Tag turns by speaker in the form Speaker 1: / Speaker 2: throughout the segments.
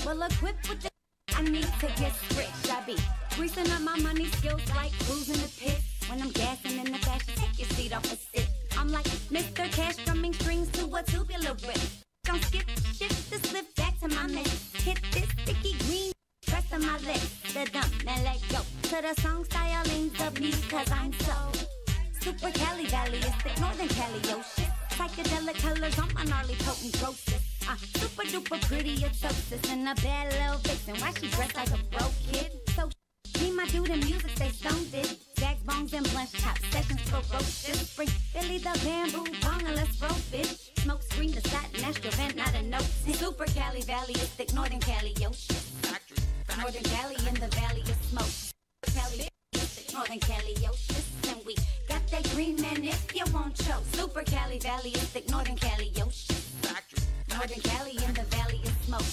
Speaker 1: Well equipped with the I need to get rich. I be greasing up my money skills like cruising the pit. When I'm gassing in the fashion, take your seat off a sit. I'm like Mr. Cash strumming strings to a tubular whip. Don't skip, shift the slip back to my mix. Hit this sticky green, rest of my lips. The dump, then let go. To the song stylings of me, cause I'm so super Cali-Valleyistic, Northern Cali, yo shit. Psychedelic colors on my gnarly potent grossest. Super duper pretty, it's hostess. And a bad little vixen, why she dressed like a broke kid? So me, my dude, and music, stay stoned it. Zags, bongs, and blunt chops, sessions for roaches. Bring Billy the bamboo, bong, and let's roll fish. Smoke screen, the satin, astral vent, not a note. Super Cali-Valleyistic, Northern Cali, yo shit. Northern Cali in the valley of smoke. Cali-Valleyistic, Northern Cali, yo shit. And we got that green man if you won't choke. Super Cali-Valleyistic, Northern Cali, yo shit. Northern Cali in the valley of smoke.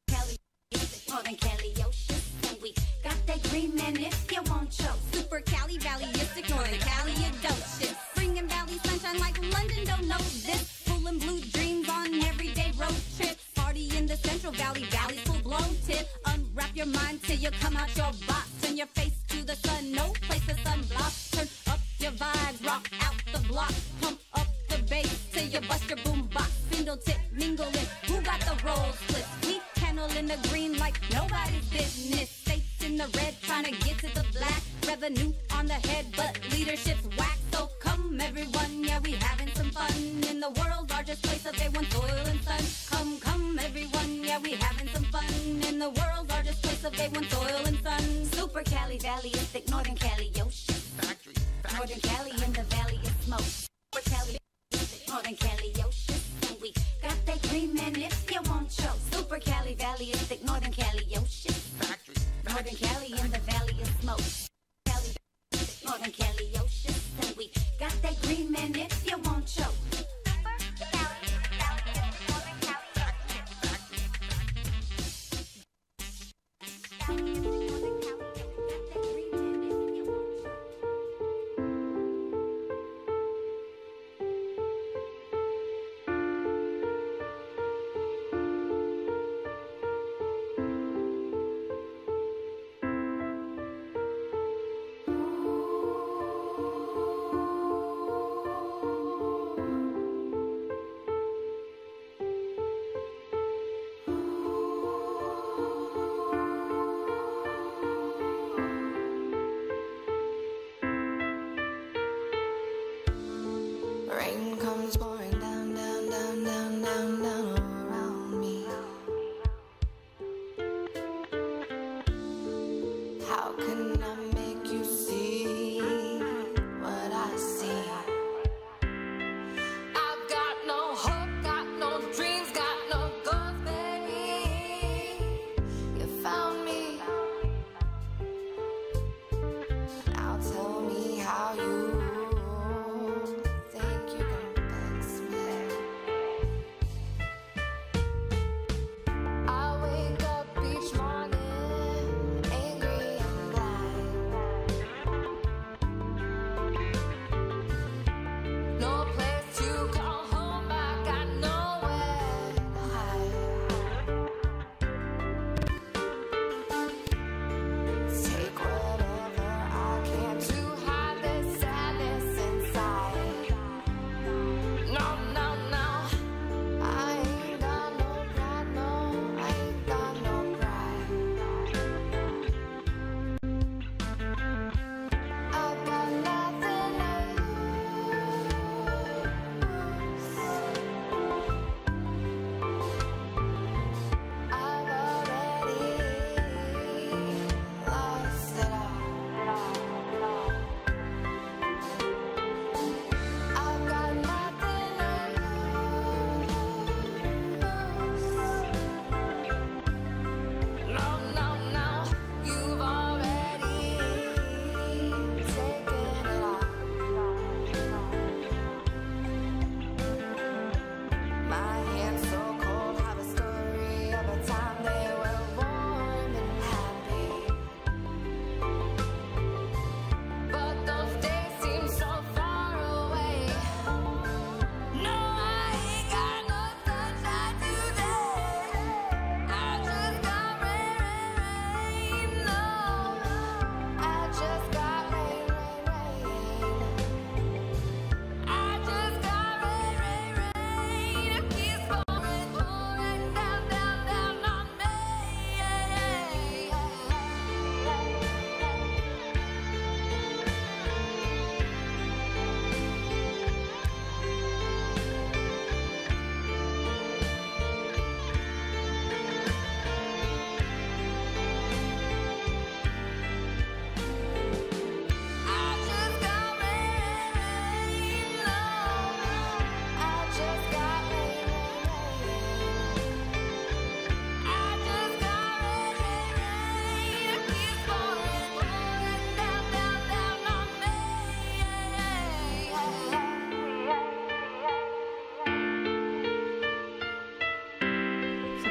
Speaker 1: Cali-Valleyistic, Northern Cali, yo shit. And we got that green man if you won't choke.
Speaker 2: Super Cali-Valleyistic, Northern Cali, you dope shit. Bringing valley sunshine like London, don't know this. Pulling blue dreams on everyday road trips. Party in the Central Valley, valley's full blown tip. Unwrap your mind till you come out your box. Turn your face to the sun, no place for sunblock. Turn up your vibes, rock out the block. Pump up the bass till you bust your boom box. Spindle tip, mingle it, who got the roll split? We handle in the green like nobody's business. States in the red, trying to get to the black. Revenue on the head, but leadership's whack. So come everyone, yeah, we having some fun. In the world's largest place of day, one soil and sun. Come everyone, yeah, we having some fun. In the world's largest place of day, one soil and sun.
Speaker 1: Super Cali-Valleyistic, Northern Cali, yo shit. Northern Cali in the valley of smoke. Super Cali-Valleyistic, Northern Cali, yo shit. And we got that green man if you won't choke. Super Cali-Valleyistic, Northern Cali, yo shit. Northern Cali in the valley of smoke. Cali-Valleyistic, Northern Cali, yo shit. And we got that green man if you won't choke.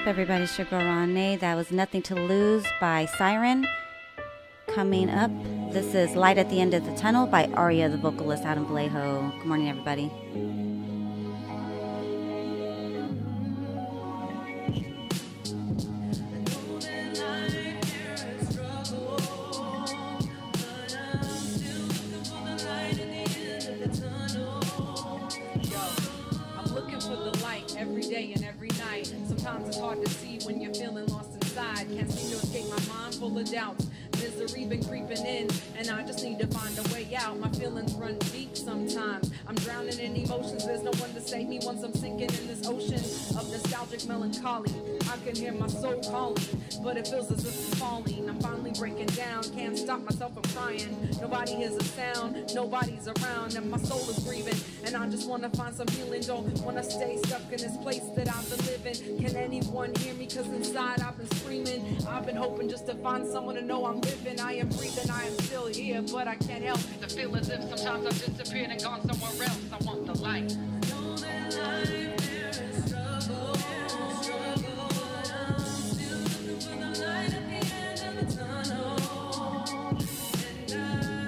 Speaker 1: up, everybody? It's your girl RawNé. That was Nothing to Lose by Siren. Coming up, this is Light at the End of the Tunnel by Aria, the vocalist out in Vallejo. Good morning, everybody.
Speaker 3: Every day and every night. Sometimes it's hard to see when you're feeling lost inside. Can't seem to escape my mind full of doubts. Misery been creeping in, and I just need to find a way out. My feelings run deep sometimes. I'm drowning in emotions. There's no one to save me once I'm sinking in this ocean of nostalgic melancholy. I can hear my soul calling, but it feels as if it's falling. I'm finally breaking down. Can't stop myself from crying. Nobody hears a sound. Nobody's around, and my soul is grieving. And I just want to find some healing. Don't want to stay stuck in this place that I've been living. Can anyone hear me? Cause inside I've been screaming. I've been hoping just to find someone to know I'm living. I am breathing, I am still here, but I can't help to feel as if sometimes I've disappeared and gone somewhere else. I want the light. Know that life there is struggle, but I'm still looking for the light at the end of the tunnel. And I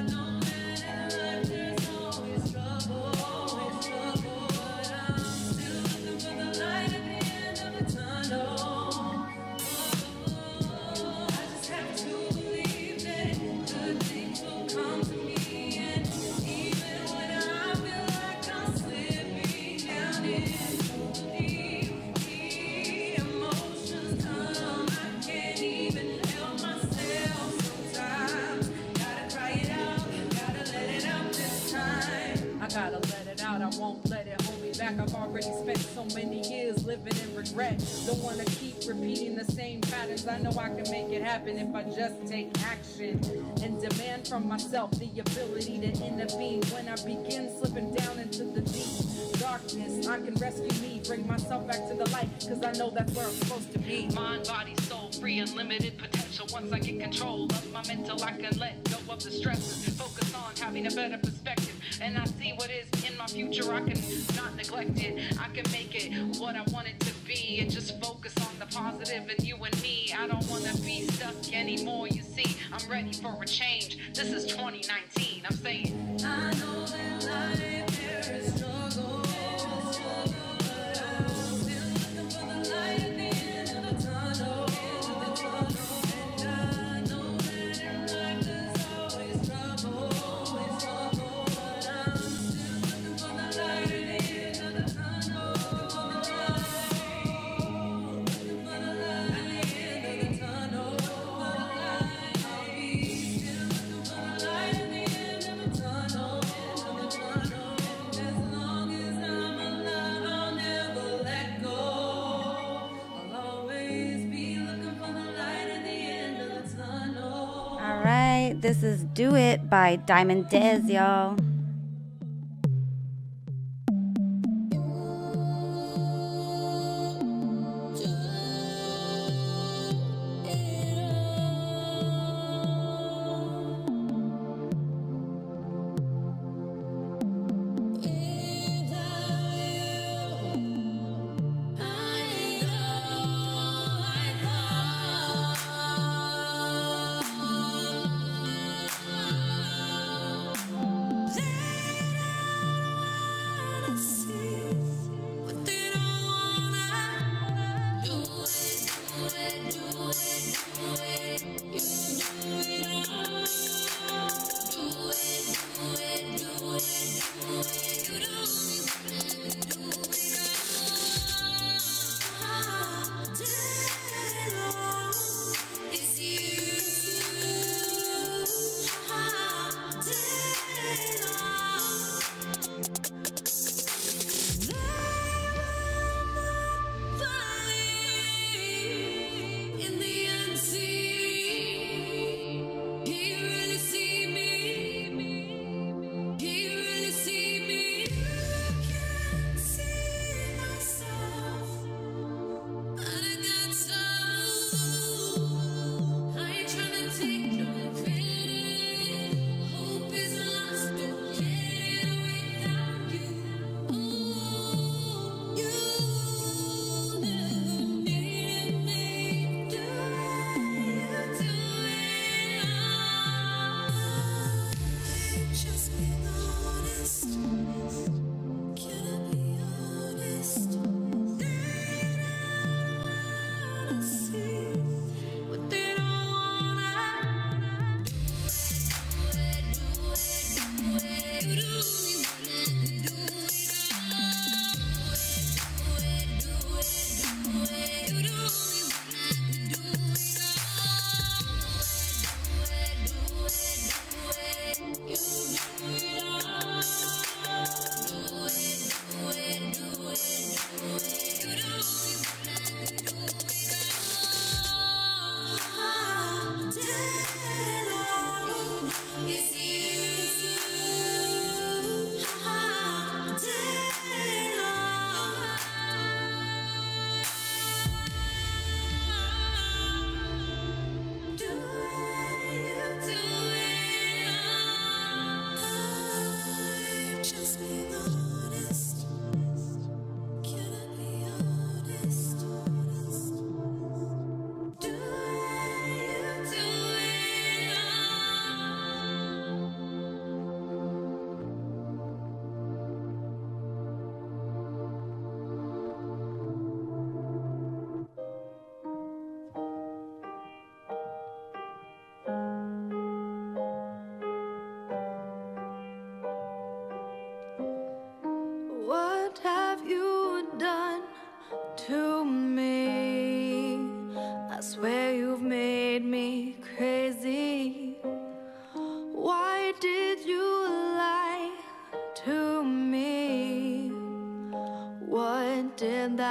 Speaker 3: know that in life there's always trouble, but I'm still looking for the light at the end of the tunnel. Come to me, and even when I feel like I'm slipping down into the emotions come, I can't even help myself sometimes. Gotta cry it out, gotta let it out this time. I gotta let it out, I won't let it hold me back. I've already spent so many years living in regret. Don't wanna keep repeating the same patterns. I know I can make it happen if I just take action and demand from myself the ability to intervene when I begin slipping down into the deep darkness. I can rescue me, bring myself back to the light, cause I know that's where I'm supposed to be. Mind, body, soul, free, unlimited potential. Once I get control of my mental, I can let go of the stresses, focus on having a better perspective, and I see what is in my future. I can not neglect it, I can make it what I want it to be, and just focus on the positive in you and me. I don't want to be stuck anymore, you see. I'm ready for a change. This is 2019, I'm saying I know that life there is struggle, but I'm still looking for the light at the end of the tunnel. And I know that in life there's always trouble, but I'm still looking for the light at the end of the tunnel. Looking for the light at the end of the tunnel. I'll be still looking for the light at the end of the tunnel. As long as I'm alive, I'll never let go. I'll always be looking for the light at the end of the tunnel.
Speaker 1: All right, this is Do It by Diamond Dez, y'all.
Speaker 2: Let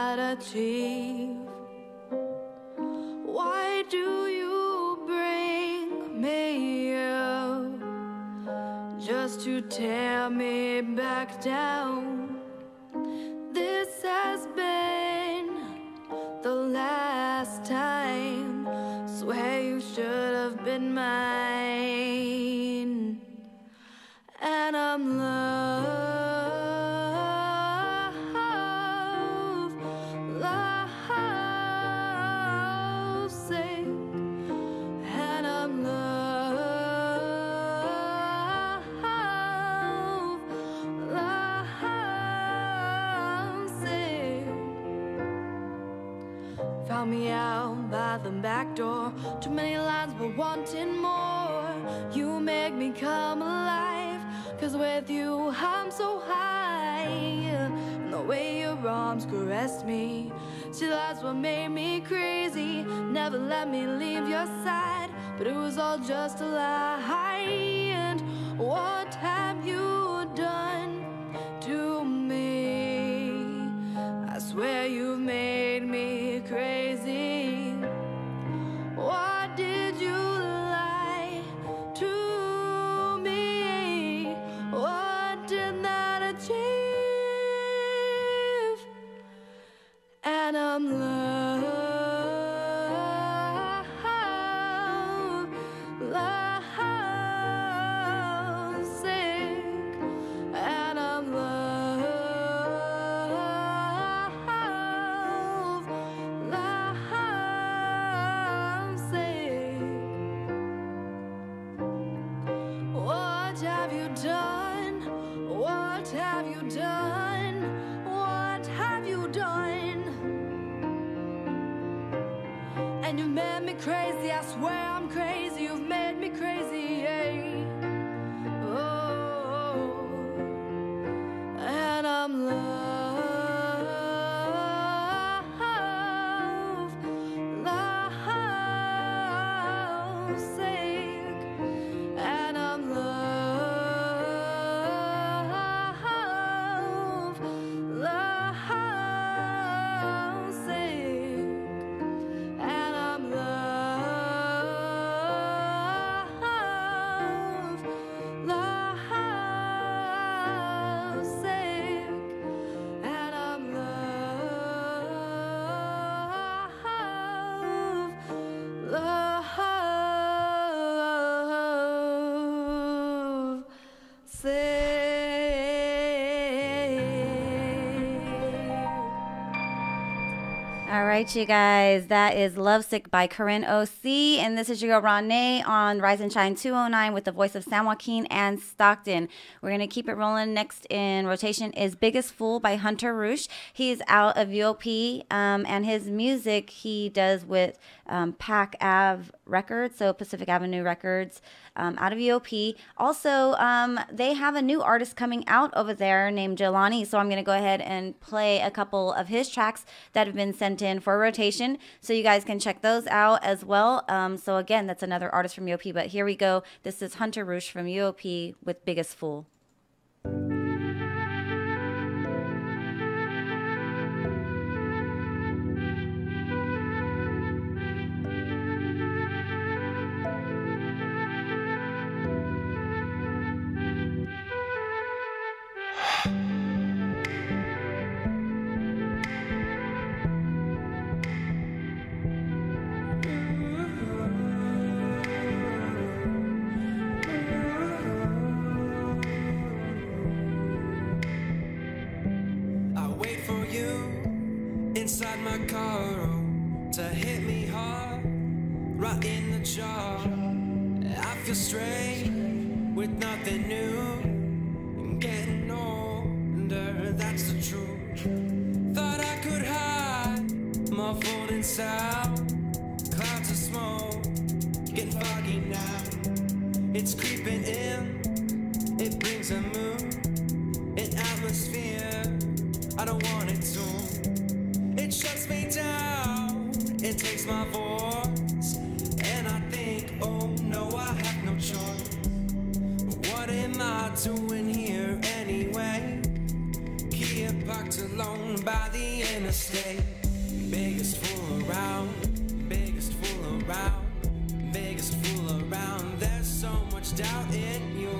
Speaker 3: not achieve? Why do you bring me up just to tear me back down? This has been the last time. Swear you should have been mine. And I'm love sick. And I'm love sick. Found me out by the back door. Too many lines but wanting more. You make me come alive, 'cause with you I'm so high. And the way your arms caressed me, see, that's what made me crazy. Never let me leave your side, but it was all just a lie. And what have you done to me? I swear you've made me crazy. Why did you lie to me? What did that achieve? And I'm love sick. And I'm love sick. What have you done? What have you done? What have you done? And you made me crazy, I swear I'm crazy. You've made me crazy, yeah. Oh, and I'm love sick. And I'm love sick. And I'm love sick. And I'm love sick.
Speaker 4: All right, you guys, that is Lovesick by Corinne O.C. And this is your girl RawNé on Rise and Shine 209 with the voice of San Joaquin and Stockton. We're going to keep it rolling. Next in rotation is Biggest Fool by Hunter Roosh. He's out of UOP, and his music he does with Pac Ave Records, so Pacific Avenue Records, out of UOP. Also, they have a new artist coming out over there named Jelani, so I'm going to go ahead and play a couple of his tracks that have been sent in for rotation, so you guys can check those out as well. So again, that's another artist from UOP, but here we go. This is Hunter Roosh from UOP with Biggest Fool.
Speaker 5: Inside my car, oh, to hit me hard, right in the jaw. I feel strange with nothing new. I'm getting older, that's the truth. Thought I could hide, muffled in sound. Clouds of smoke, getting foggy now. It's creeping in, it brings a mood, an atmosphere I don't want it to. It shuts me down, it takes my voice, and I think, oh no, I have no choice. What am I doing here anyway? Here parked alone by the interstate. mistake. Biggest fool around, biggest fool around, biggest fool around. There's so much doubt in you.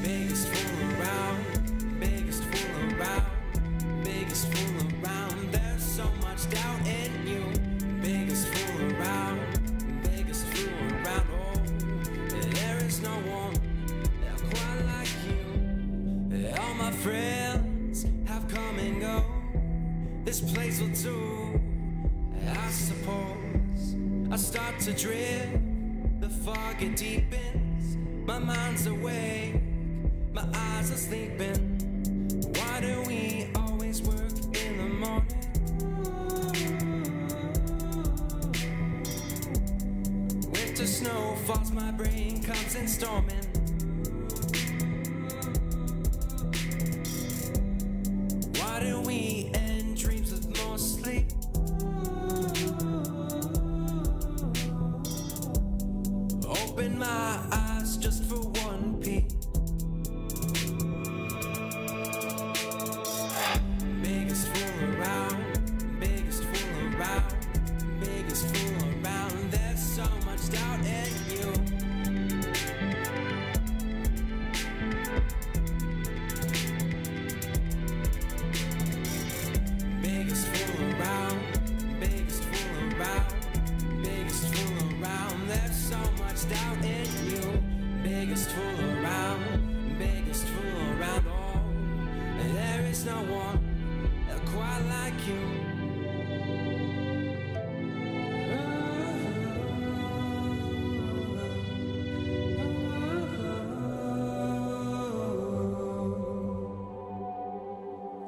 Speaker 5: Biggest fool around, biggest fool around, biggest fool around. There's so much doubt in you. Biggest fool around, biggest fool around. Oh, there is no one quite like you. All my friends have come and go. This place will do, I suppose. I start to drift, the fog it deepens. My mind's awake, my eyes are sleeping. Why do we always work in the morning? Winter snow falls, my brain comes in storming. Why do we end dreams with more sleep? Open my eyes just for one peek. Biggest fool around, biggest fool around, biggest fool around. There's so much doubt in you. Biggest fool around, biggest fool around, biggest fool around. There's so much doubt in you. Biggest fool around, biggest fool around. Oh, there is no one quite like you.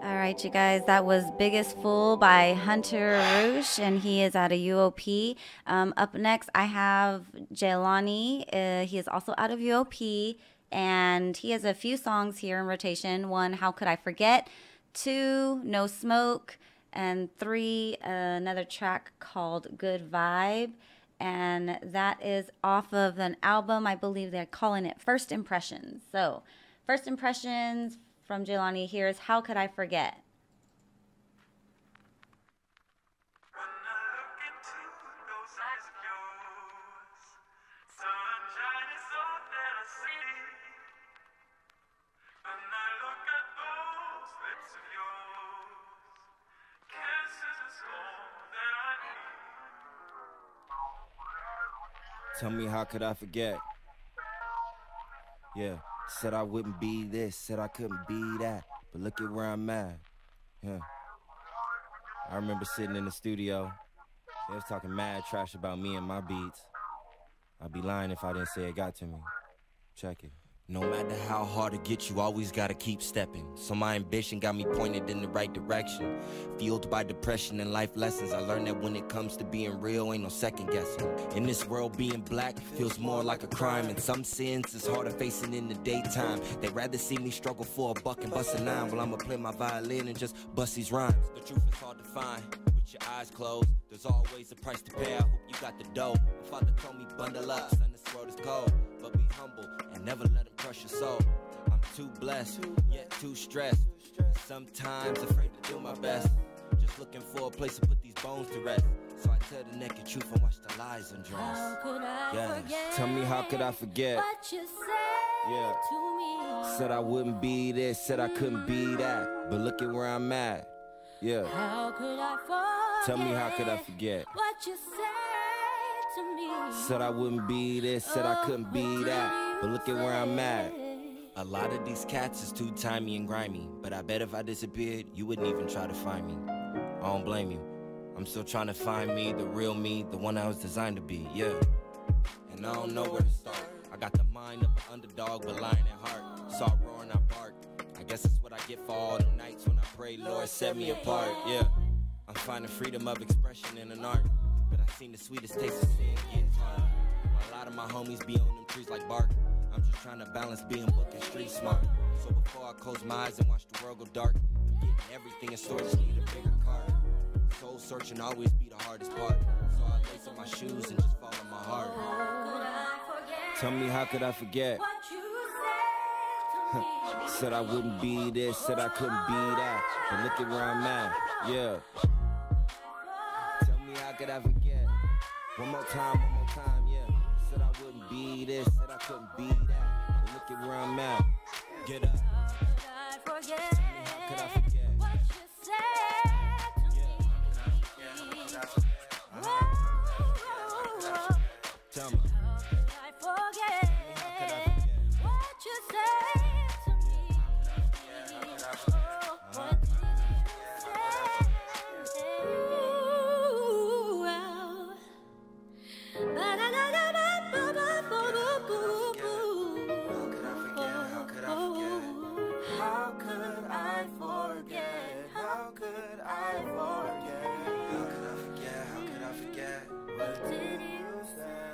Speaker 4: All right, you guys, that was Biggest Fool by Hunter Roosh, and he is out of UOP. Up next, I have Jelani. He is also out of UOP, and he has a few songs here in rotation. 1, How Could I Forget? 2, No Smoke. And 3, another track called Good Vibe. And that is off of an album, I believe they're calling it First Impressions. So, First Impressions from Jelani. Here's How Could I Forget?
Speaker 3: When I look into those eyes of yours, sunshine is all that I see. When I look at those lips of yours, kisses is all that I need.
Speaker 6: Tell me, how could I forget? Yeah, said I wouldn't be this, said I couldn't be that, but look at where I'm at. Yeah. I remember sitting in the studio, they was talking mad trash about me and my beats. I'd be lying if I didn't say it got to me. Check it. No matter how hard it gets, you always gotta keep stepping. So my ambition got me pointed in the right direction. Fueled by depression and life lessons, I learned that when it comes to being real, ain't no second guessing. In this world, being black feels more like a crime, and some sins is harder facing in the daytime. They'd rather see me struggle for a buck and bust a 9, while I'ma play my violin and just bust these rhymes. The truth is hard to find with your eyes closed. There's always a price to pay. I hope you got the dough. My father told me bundle up, son, this world is cold, but be humble and never let him crush your soul. I'm too blessed, yet too stressed. Sometimes afraid to do my best. Just looking for a place to put these bones to rest. So I tell the naked truth and watch the lies undress.
Speaker 2: How could I forget?
Speaker 6: Tell me, how could I forget?
Speaker 2: What you said
Speaker 6: Yeah.
Speaker 2: to me.
Speaker 6: Said I wouldn't be this, said I couldn't be that, but look at where I'm at. Yeah.
Speaker 2: How could I forget?
Speaker 6: Tell me, how could I forget?
Speaker 2: What you said to me.
Speaker 6: Said I wouldn't be this, said I couldn't be that, but look at where I'm at. A lot of these cats is too timey and grimy, but I bet if I disappeared, you wouldn't even try to find me. I don't blame you. I'm still trying to find me, the real me, the one I was designed to be, yeah. And I don't know where to start. I got the mind of an underdog, but lying at heart. Saw roaring, I barked. I guess that's what I get for all the nights when I pray, Lord, set me apart, yeah. I'm finding freedom of expression in an art, but I seen the sweetest taste of sin getting hard. While a lot of my homies be on them trees like bark, I'm just trying to balance being book and street smart. So before I close my eyes and watch the world go dark, I'm getting everything in store, just need a bigger cart. Soul searching always be the hardest part, so I lace up my shoes and just follow my heart.
Speaker 2: How could I
Speaker 6: Tell me how could I forget? Said I wouldn't be this, said I couldn't be that, but look at where I'm at, yeah. Tell me how could I forget? One more time, yeah. Said I wouldn't be this, said I couldn't be that, but look at where I'm at. Get up. How could I forget?
Speaker 3: What you said to me.
Speaker 6: Tell me.
Speaker 3: I forget what you said to me. Oh, what did you say? Ooh, well.
Speaker 5: How could I forget? How could I forget? How could I forget? How could I forget? What did you say?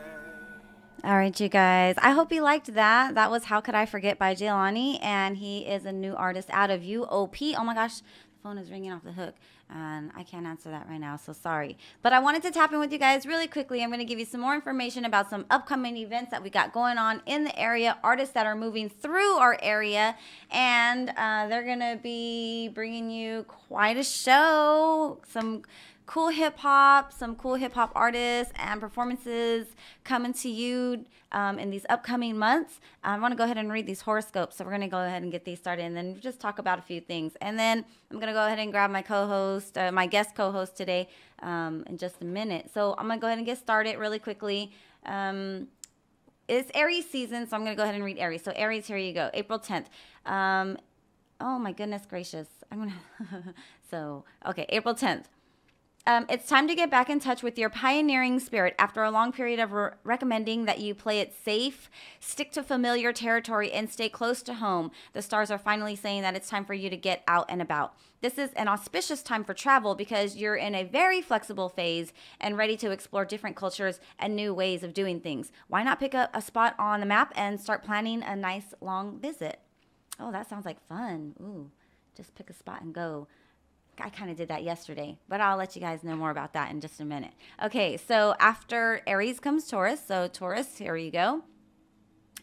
Speaker 4: All right, you guys. I hope you liked that. That was How Could I Forget by Jelani, and he is a new artist out of UOP. Oh my gosh, the phone is ringing off the hook, and I can't answer that right now, so sorry. But I wanted to tap in with you guys really quickly. I'm going to give you some more information about some upcoming events that we got going on in the area, artists that are moving through our area, and they're going to be bringing you quite a show, some cool hip hop artists and performances coming to you in these upcoming months. I want to go ahead and read these horoscopes, so we're going to go ahead and get these started and then just talk about a few things. And then I'm going to go ahead and grab my co-host, my guest co-host today in just a minute. So I'm going to go ahead and get started really quickly. It's Aries season, so I'm going to go ahead and read Aries. So Aries, here you go. April 10th. Oh my goodness gracious. Okay, April 10th. It's time to get back in touch with your pioneering spirit. After a long period of recommending that you play it safe, stick to familiar territory, and stay close to home, the stars are finally saying that it's time for you to get out and about. This is an auspicious time for travel because you're in a very flexible phase and ready to explore different cultures and new ways of doing things. Why not pick up a spot on the map and start planning a nice long visit? Oh, that sounds like fun. Ooh, just pick a spot and go. I kind of did that yesterday, but I'll let you guys know more about that in just a minute. Okay, so after Aries comes Taurus. So Taurus, here you go.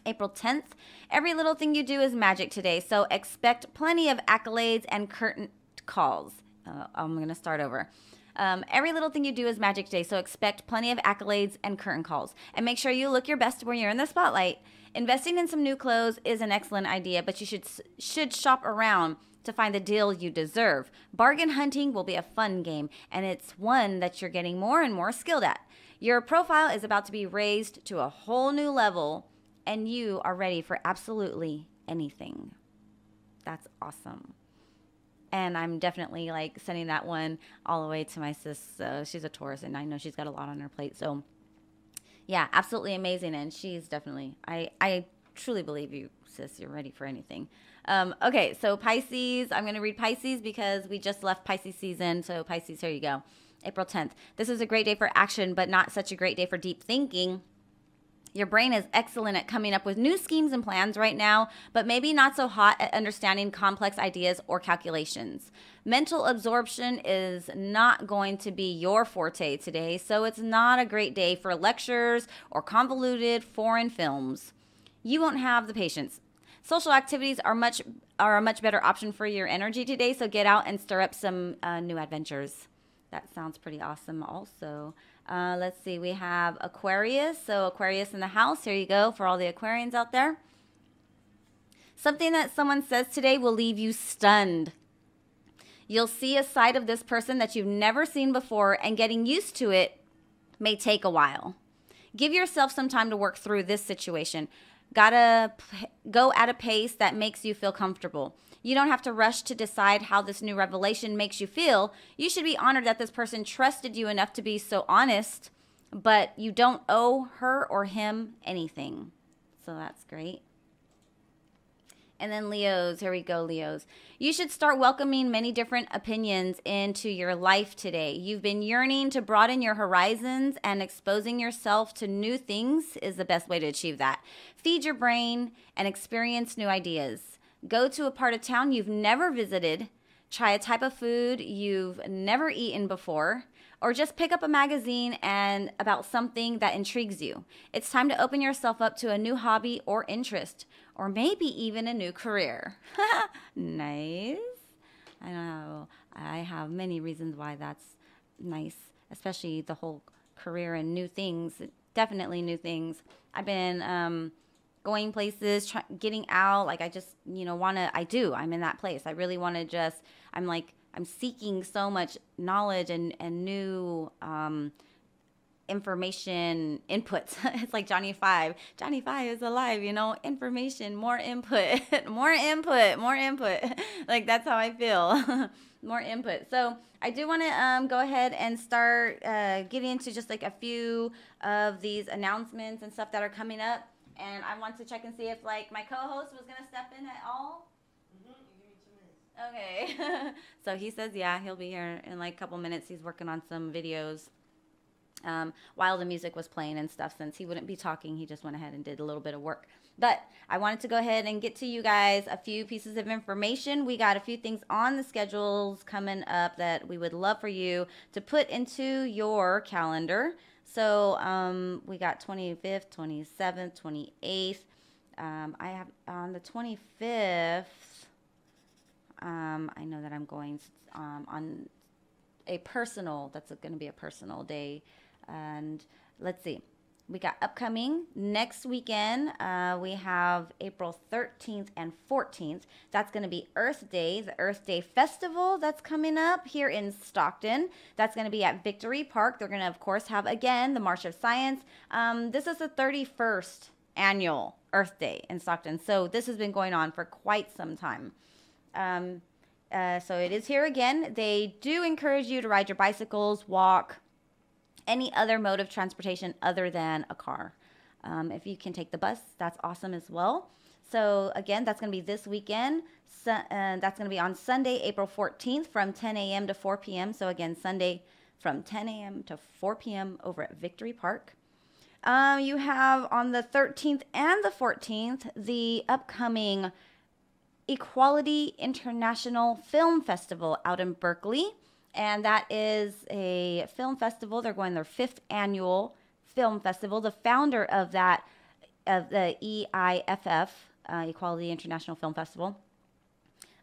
Speaker 4: April 10th. Every little thing you do is magic today, so expect plenty of accolades and curtain calls. I'm going to start over. Every little thing you do is magic today, so expect plenty of accolades and curtain calls. And make sure you look your best when you're in the spotlight. Investing in some new clothes is an excellent idea, but you should shop around to find the deal you deserve. Bargain hunting will be a fun game, and it's one that you're getting more and more skilled at. Your profile is about to be raised to a whole new level, and you are ready for absolutely anything. That's awesome. And I'm definitely like sending that one all the way to my sis. She's a Taurus, and I know she's got a lot on her plate. So yeah, absolutely amazing. And she's definitely, I truly believe you, sis. You're ready for anything. Okay, so Pisces, I'm going to read Pisces because we just left Pisces season. So Pisces, here you go. April 10th. This is a great day for action, but not such a great day for deep thinking. Your brain is excellent at coming up with new schemes and plans right now, but maybe not so hot at understanding complex ideas or calculations. Mental absorption is not going to be your forte today, so it's not a great day for lectures or convoluted foreign films. You won't have the patience. Social activities are a much better option for your energy today, so get out and stir up some new adventures. That sounds pretty awesome also. Let's see, we have Aquarius. So Aquarius in the house, here you go for all the Aquarians out there. Something that someone says today will leave you stunned. You'll see a side of this person that you've never seen before, and getting used to it may take a while. Give yourself some time to work through this situation. Gotta go at a pace that makes you feel comfortable. You don't have to rush to decide how this new revelation makes you feel. You should be honored that this person trusted you enough to be so honest, but you don't owe her or him anything. So that's great. And then Leos, here we go, Leos. You should start welcoming many different opinions into your life today. You've been yearning to broaden your horizons, and exposing yourself to new things is the best way to achieve that. Feed your brain and experience new ideas. Go to a part of town you've never visited. Try a type of food you've never eaten before, or just pick up a magazine and about something that intrigues you. It's time to open yourself up to a new hobby or interest, or maybe even a new career. Nice. I know. I have many reasons why that's nice, especially the whole career and new things. Definitely new things. I've been going places, getting out. Like I just, I'm in that place. I really want to just, I'm seeking so much knowledge and new information inputs. It's like Johnny Five. Johnny Five is alive, information, more input, more input, more input. Like that's how I feel. More input. So I do want to go ahead and start getting into just like a few of these announcements and stuff that are coming up. And I want to check and see if like my co-host was going to step in at all. Okay. So he says, yeah, he'll be here in like a couple minutes. He's working on some videos while the music was playing and stuff. Since he wouldn't be talking, he just went ahead and did a little bit of work. But I wanted to go ahead and get to you guys a few pieces of information. We got a few things on the schedules coming up that we would love for you to put into your calendar. So we got 25th, 27th, 28th. I have on the 25th, I know that I'm going on a personal, that's going to be a personal day. And let's see. We got upcoming next weekend. We have April 13th and 14th. That's going to be Earth Day, the Earth Day Festival that's coming up here in Stockton. That's going to be at Victory Park. They're going to, of course, have, again, the March of Science. This is the 31st annual Earth Day in Stockton. So this has been going on for quite some time. So it is here again. They do encourage you to ride your bicycles, walk, any other mode of transportation other than a car. If you can take the bus, that's awesome as well. So again, that's going to be this weekend. That's going to be on Sunday, April 14th from 10 a.m. to 4 p.m. So again, Sunday from 10 a.m. to 4 p.m. over at Victory Park. You have on the 13th and the 14th, the upcoming Equality International Film Festival out in Berkeley. And that is a film festival. They're going their 5th annual film festival. The founder of that, of the EIFF, Equality International Film Festival,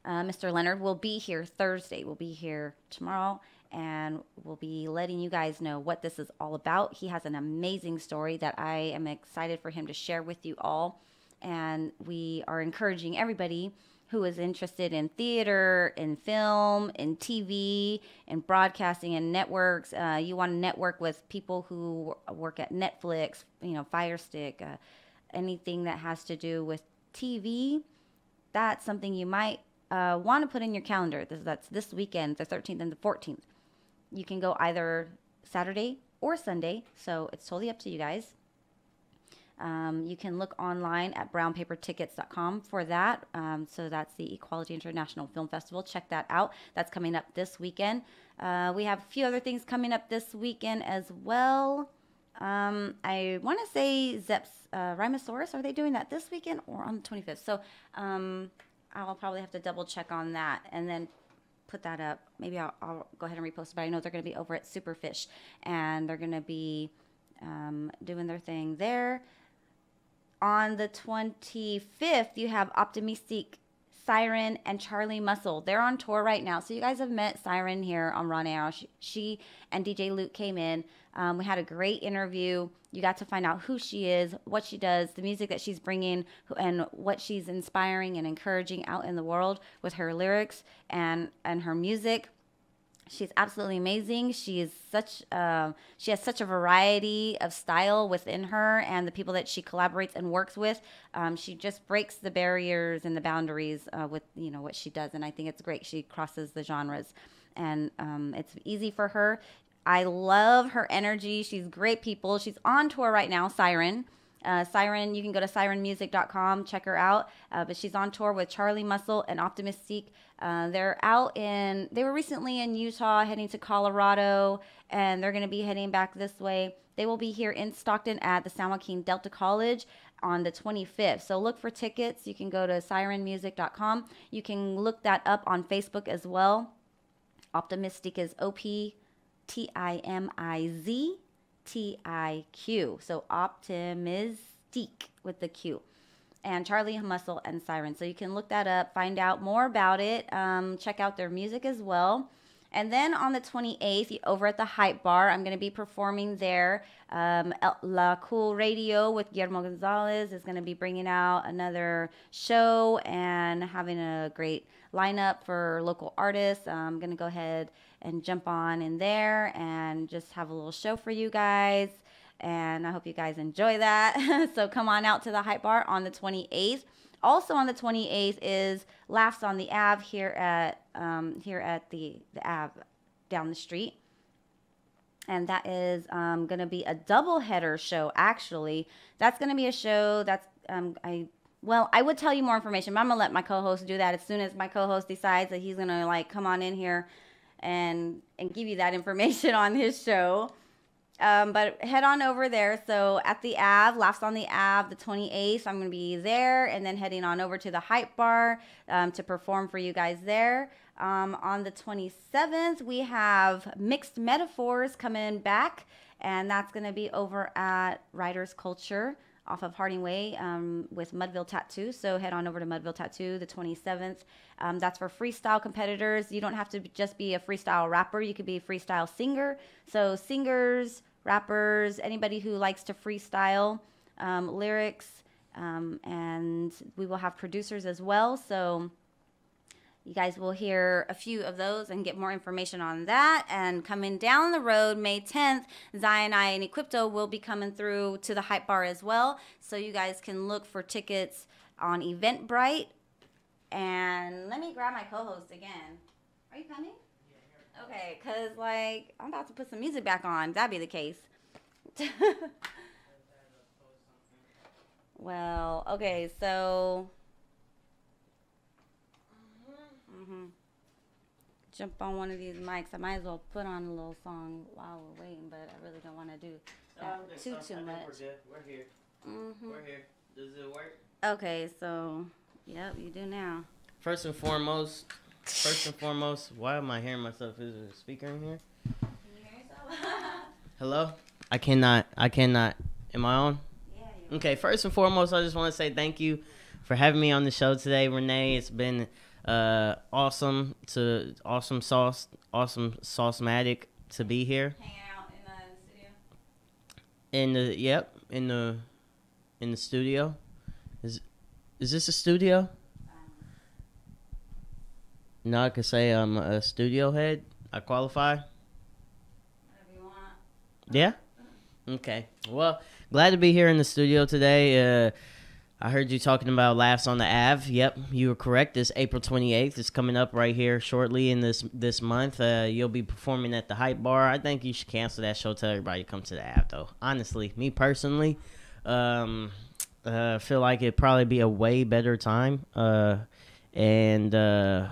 Speaker 4: Mr. Leonard, will be here Thursday. We'll be here tomorrow, and we'll be letting you guys know what this is all about. He has an amazing story that I am excited for him to share with you all. And we are encouraging everybody who is interested in theater, in film, in TV, in broadcasting, and networks. You want to network with people who work at Netflix, Fire Stick, anything that has to do with TV. That's something you might want to put in your calendar. That's this weekend, the 13th and the 14th. You can go either Saturday or Sunday, so it's totally up to you guys. You can look online at brownpapertickets.com for that. So that's the Equality International Film Festival. Check that out. That's coming up this weekend. We have a few other things coming up this weekend as well. I want to say Zepp's Rhinosaurus. Are they doing that this weekend or on the 25th? So I'll probably have to double check on that and then put that up. Maybe I'll go ahead and repost it. But I know they're going to be over at Superfish, and they're going to be doing their thing there. On the 25th, you have Optimistic, Siren, and Charlie Muscle. They're on tour right now. So you guys have met Siren here on RawNé. She and DJ Luke came in. We had a great interview. You got to find out who she is, what she does, the music that she's bringing, and what she's inspiring and encouraging out in the world with her lyrics and her music. She's absolutely amazing. She has such a variety of style within her, and the people that she collaborates and works with. She just breaks the barriers and the boundaries with what she does, and I think it's great. She crosses the genres, and it's easy for her. I love her energy. She's great people. She's on tour right now, Siren. Siren, you can go to sirenmusic.com, check her out. But she's on tour with Charlie Muscle and Optimistic. They were recently in Utah, heading to Colorado, and they're going to be heading back this way. They will be here in Stockton at the San Joaquin Delta College on the 25th. So look for tickets. You can go to sirenmusic.com. You can look that up on Facebook as well. Optimistic is OPTIMISTIC. Timiztiq. So optimistique with the Q. And Charlie Muscle and Siren. So you can look that up, find out more about it, check out their music as well. And then on the 28th, over at the Hype Bar, I'm going to be performing there. La Cool Radio with Guillermo Gonzalez is going to be bringing out another show and having a great lineup for local artists. I'm going to go ahead and jump on in there and just have a little show for you guys. And I hope you guys enjoy that. So come on out to the Hype Bar on the 28th. Also on the 28th is Laughs on the Ave here at the Ave down the street. And that is going to be a double-header show, actually. That's going to be a show that's, I would tell you more information, but I'm going to let my co-host do that as soon as my co-host decides that he's going to, like, come on in here and give you that information on his show. But head on over there. So at the Ave, Laughs on the Ave, the 28th, I'm going to be there. And then heading on over to the Hype Bar to perform for you guys there. On the 27th, we have Mixed Metaphors coming back. And that's going to be over at Writers Culture off of Harding Way with Mudville Tattoo. So head on over to Mudville Tattoo the 27th. That's for freestyle competitors. You don't have to just be a freestyle rapper. You could be a freestyle singer. So singers, rappers, anybody who likes to freestyle lyrics, and we will have producers as well. So you guys will hear a few of those and get more information on that. And coming down the road, May 10th, Zion I and Equipto will be coming through to the Hype Bar as well. So you guys can look for tickets on Eventbrite. And let me grab my co-host again. Are you coming? Okay, because, like, I'm about to put some music back on. That'd be the case. Well, okay, so... Jump on one of these mics. I might as well put on a little song while we're waiting, but I really don't want to do that too much.
Speaker 7: We're good. We're here. We're here. Does it work?
Speaker 4: Okay, so, yep, you do now.
Speaker 7: First and foremost, why am I hearing myself? Is there a speaker in here?
Speaker 4: Can you hear yourself?
Speaker 7: Hello? I cannot. Am I on?
Speaker 4: Yeah.
Speaker 7: Okay, first and foremost, I just want to say thank you for having me on the show today, RawNé. It's been awesome sauce-matic to be here.
Speaker 4: Hanging out in the studio?
Speaker 7: In the studio. Is this a studio? No, I could say I'm a studio head. I qualify.
Speaker 4: Whatever you want.
Speaker 7: Yeah? Okay. Well, glad to be here in the studio today. I heard you talking about Laughs on the Ave. Yep, you were correct. This April 28th is coming up right here shortly in this month. You'll be performing at the Hype Bar. I think you should cancel that show. Tell everybody to come to the Ave, though. Honestly, me personally, feel like it'd probably be a way better time. Well,
Speaker 4: I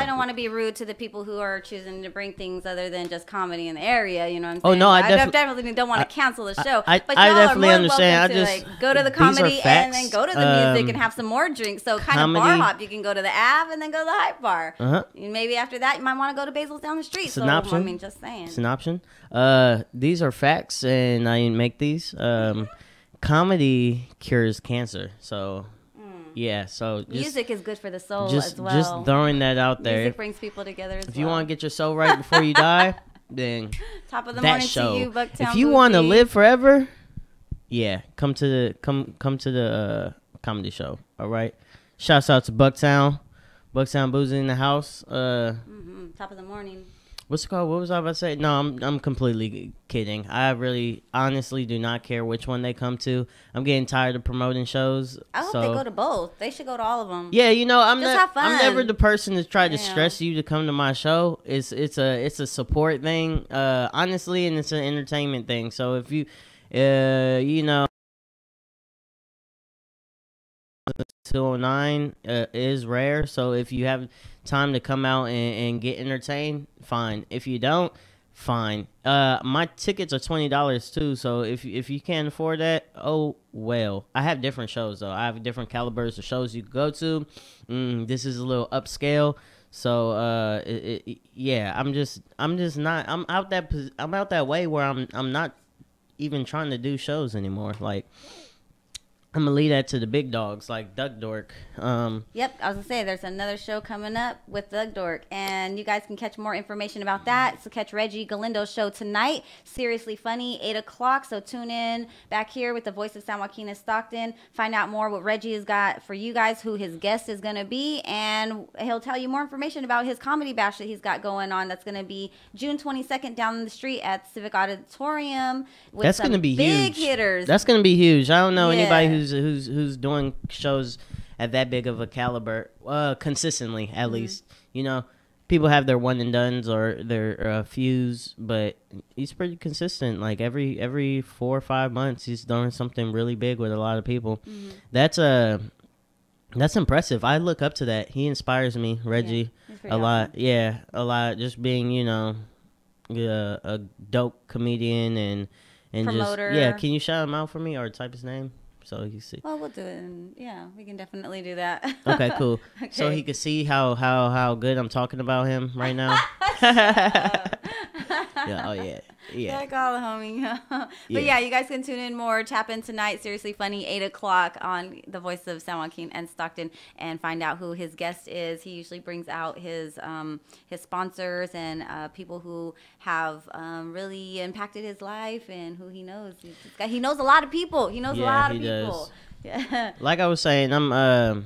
Speaker 4: don't want to be rude to the people who are choosing to bring things other than just comedy in the area. You know what I'm saying?
Speaker 7: Oh, no, I
Speaker 4: definitely don't want to cancel the show.
Speaker 7: I
Speaker 4: but y'all
Speaker 7: definitely
Speaker 4: are more than
Speaker 7: understand.
Speaker 4: welcome to go to the comedy and then go to the music and have some more drinks. So kind of bar hop. You can go to the Ave and then go to the Hype Bar. Maybe after that, you might want to go to Basil's down the street.
Speaker 7: It's an option.
Speaker 4: I mean, just saying.
Speaker 7: It's an option. These are facts, and I didn't make these. Comedy cures cancer, so... Yeah, so
Speaker 4: music is good for the soul
Speaker 7: as
Speaker 4: well.
Speaker 7: Just throwing that out there.
Speaker 4: Music brings people together as well.
Speaker 7: If you want to get your soul right before you die, then
Speaker 4: top of the
Speaker 7: that
Speaker 4: morning
Speaker 7: show.
Speaker 4: to you, Bucktown
Speaker 7: if you want to live forever, yeah, come to the comedy show. All right. Shouts out to Bucktown Boozy in the house.
Speaker 4: Top of the morning.
Speaker 7: What's it called? What was I about to say? No, I'm completely kidding. I really, honestly do not care which one they come to. I'm getting tired of promoting shows.
Speaker 4: I hope they go to both. They should go to all of them.
Speaker 7: Yeah, I'm
Speaker 4: have fun.
Speaker 7: I'm never the person to try to stress you to come to my show. It's a support thing, honestly, and it's an entertainment thing. So if you, 209 is rare, so if you have time to come out and get entertained, fine. If you don't, fine. My tickets are $20 too, so if you can't afford that, oh well. I have different shows though. I have different calibers of shows you can go to. This is a little upscale, So yeah, I'm not. I'm out that way where I'm not even trying to do shows anymore. Like, I'm gonna leave that to the big dogs like Duck Dork.
Speaker 4: Yep, I was gonna say there's another show coming up with Doug Dork, and you guys can catch more information about that. So catch Reggie Galindo's show tonight, Seriously Funny, 8 o'clock. So tune in back here with the voice of San Joaquin and Stockton. Find out more what Reggie has got for you guys, who his guest is gonna be, and he'll tell you more information about his comedy bash that he's got going on. That's gonna be June 22nd down the street at Civic Auditorium. With
Speaker 7: That's
Speaker 4: some
Speaker 7: gonna be
Speaker 4: big
Speaker 7: huge.
Speaker 4: hitters.
Speaker 7: That's gonna be huge. I don't know
Speaker 4: Yeah.
Speaker 7: anybody who's doing shows at that big of a caliber consistently, at least. You know, people have their one and dones or their fews, but he's pretty consistent. Like every 4 or 5 months, he's doing something really big with a lot of people. That's impressive. I look up to that. He inspires me, Reggie,
Speaker 4: he's pretty
Speaker 7: a lot.
Speaker 4: awesome.
Speaker 7: Yeah, a lot. Just being, a dope comedian and
Speaker 4: Promoter.
Speaker 7: Just Can you shout him out for me or type his name so you see?
Speaker 4: Well, we'll do it. And yeah, we can definitely do that.
Speaker 7: Okay, cool. So
Speaker 4: Okay.
Speaker 7: he could see how good I'm talking about him right now. Yeah. Oh yeah. Yeah.
Speaker 4: Like all the homie. But
Speaker 7: Yeah.
Speaker 4: yeah, you guys can tune in more. Tap in tonight, Seriously Funny, 8 o'clock on the voice of San Joaquin and Stockton, and find out who his guest is. He usually brings out his sponsors and people who have really impacted his life and who he knows. He knows a lot of people. He knows a lot of
Speaker 7: he
Speaker 4: people.
Speaker 7: does.
Speaker 4: Yeah.
Speaker 7: Like I was saying, I'm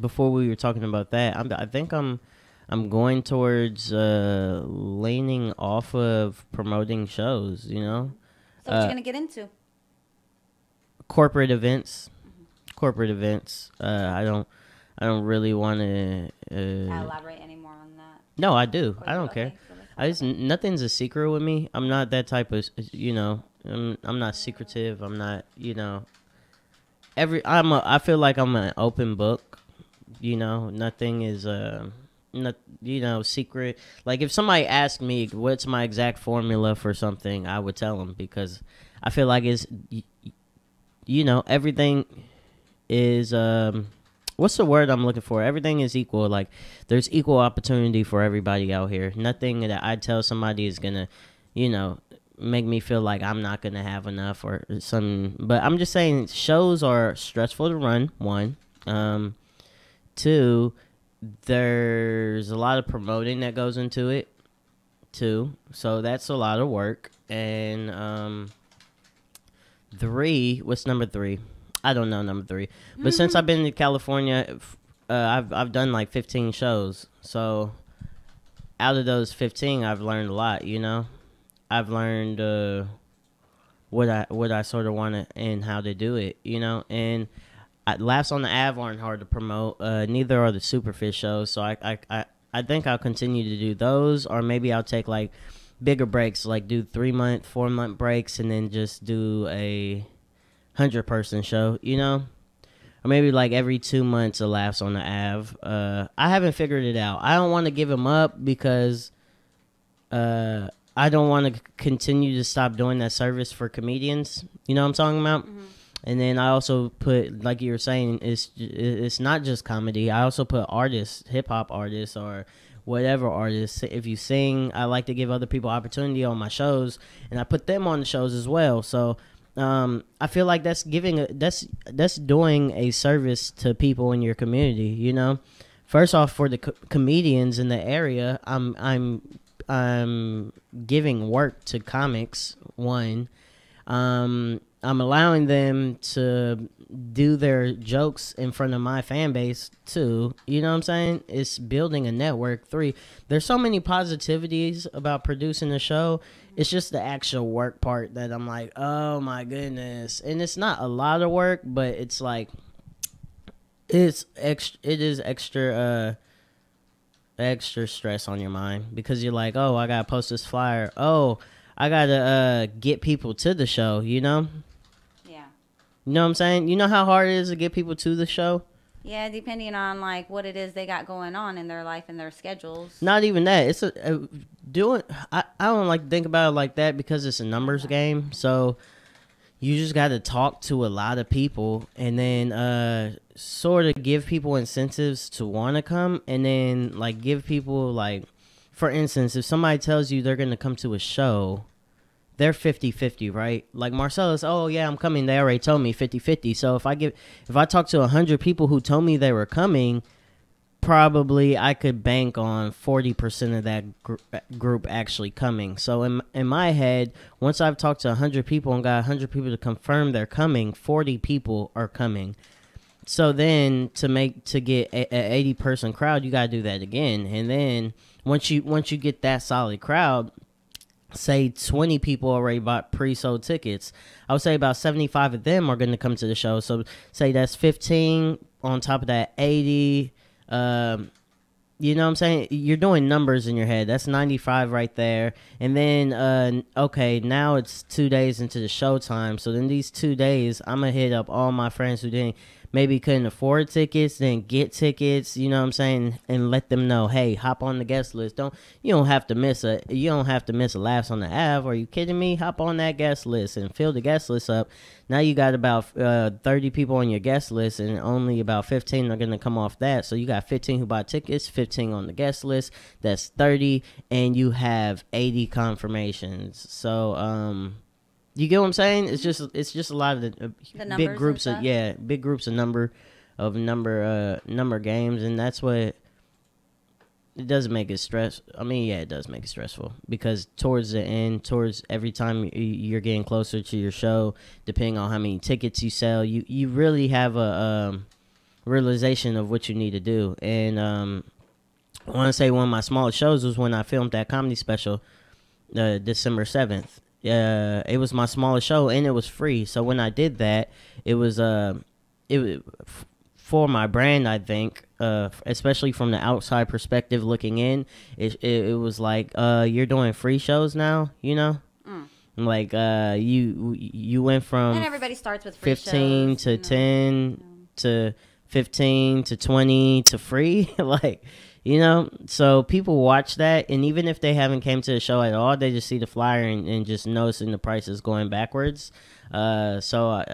Speaker 7: before we were talking about that, I think I'm going towards leaning off of promoting shows,
Speaker 4: So what you gonna get into?
Speaker 7: corporate events. I don't really want to
Speaker 4: Elaborate any more on that.
Speaker 7: No, I do.
Speaker 4: Or
Speaker 7: I
Speaker 4: you-
Speaker 7: don't
Speaker 4: okay,
Speaker 7: care.
Speaker 4: so that's
Speaker 7: I just nothing's a secret with me. I'm not that type of, I'm not secretive. I'm not, I feel like I'm an open book. Nothing is not secret. Like if somebody asked me what's my exact formula for something, I would tell them because I feel like it's everything is what's the word I'm looking for? Everything is equal. Like there's equal opportunity for everybody out here. Nothing that I tell somebody is gonna, make me feel like I'm not gonna have enough or something. But I'm just saying shows are stressful to run. One, two, there's a lot of promoting that goes into it. Two, so that's a lot of work. And three, what's number three? I don't know number three. But since I've been to California, I've done like 15 shows. So out of those 15, I've learned a lot. I've learned what I sort of want to and how to do it. And Laughs on the Ave aren't hard to promote. Neither are the Superfish shows. So I think I'll continue to do those, or maybe I'll take like bigger breaks, like do 3-month, 4-month breaks, and then just do a 100-person show, or maybe like every 2 months a Laughs on the Ave. I haven't figured it out. I don't want to give them up because I don't want to continue to stop doing that service for comedians. You know what I'm talking about? Mm-hmm. And then I also put, like you were saying, it's not just comedy. I also put artists, hip hop artists or whatever artists. If you sing, I like to give other people opportunity on my shows, and I put them on the shows as well. So I feel like that's that's doing a service to people in your community. First off, for the comedians in the area, I'm giving work to comics. One, I'm allowing them to do their jokes in front of my fan base too. You know what I'm saying? It's building a network. 3, there's so many positivities about producing a show. It's just the actual work part that I'm like, oh my goodness. And it's not a lot of work, but it's like it is extra stress on your mind because you're like, oh, I gotta post this flyer. Oh, I gotta get people to the show,
Speaker 4: Yeah.
Speaker 7: You know what I'm saying? You know how hard it is to get people to the show?
Speaker 4: Yeah, depending on like what it is they got going on in their life and their schedules.
Speaker 7: Not even that. It's I don't like to think about it like that because it's a numbers game. So you just got to talk to a lot of people, and then sort of give people incentives to want to come, and then like give people like, for instance, if somebody tells you they're going to come to a show, they're 50-50, right? Like Marcelis, oh yeah, I'm coming. They already told me 50-50. So if I talk to 100 people who told me they were coming, probably I could bank on 40% of that group actually coming. So in my head, once I've talked to 100 people and got 100 people to confirm they're coming, 40 people are coming. So then to get an 80-person crowd, you got to do that again. And then once you get that solid crowd, say 20 people already bought pre-sold tickets, I would say about 75 of them are going to come to the show. So say that's 15 on top of that 80. You know what I'm saying? You're doing numbers in your head. That's 95 right there. And then, okay, now it's 2 days into the show time. So then these 2 days, I'm going to hit up all my friends who maybe couldn't afford tickets, then get tickets, you know what I'm saying? And let them know, hey, hop on the guest list. You don't have to miss a Laughs on the Ave. Are you kidding me? Hop on that guest list and fill the guest list up. Now you got about 30 people on your guest list, and only about 15 are going to come off that. So you got 15 who bought tickets, 15 on the guest list. That's 30, and you have 80 confirmations. So, you get what I'm saying? It's just a lot of the big groups of big groups of number games, and that's what it does make it stress. I mean, yeah, it does make it stressful because towards the end, towards every time you're getting closer to your show, depending on how many tickets you sell, you really have a realization of what you need to do. And I want to say one of my smallest shows was when I filmed that comedy special, December 7th. It was my smallest show, and it was free. So when I did that, it was for my brand, I think, especially from the outside perspective looking in, it was like, you're doing free shows now, you know? Like, you went from
Speaker 4: And everybody starts with free
Speaker 7: 15
Speaker 4: shows,
Speaker 7: to 10 to 15 to 20 to free. Like, you know, so people watch that, and even if they haven't came to the show at all, they just see the flyer and just noticing the prices going backwards. So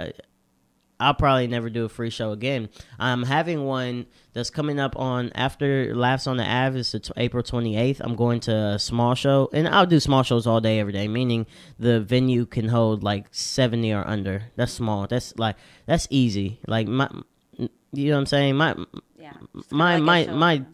Speaker 7: I'll probably never do a free show again. I'm having one that's coming up on after Laughs on the Ave. It's April 28th. I'm going to a small show, and I'll do small shows all day, every day, meaning the venue can hold like 70 or under. That's small. That's easy. Like you know what I'm saying? My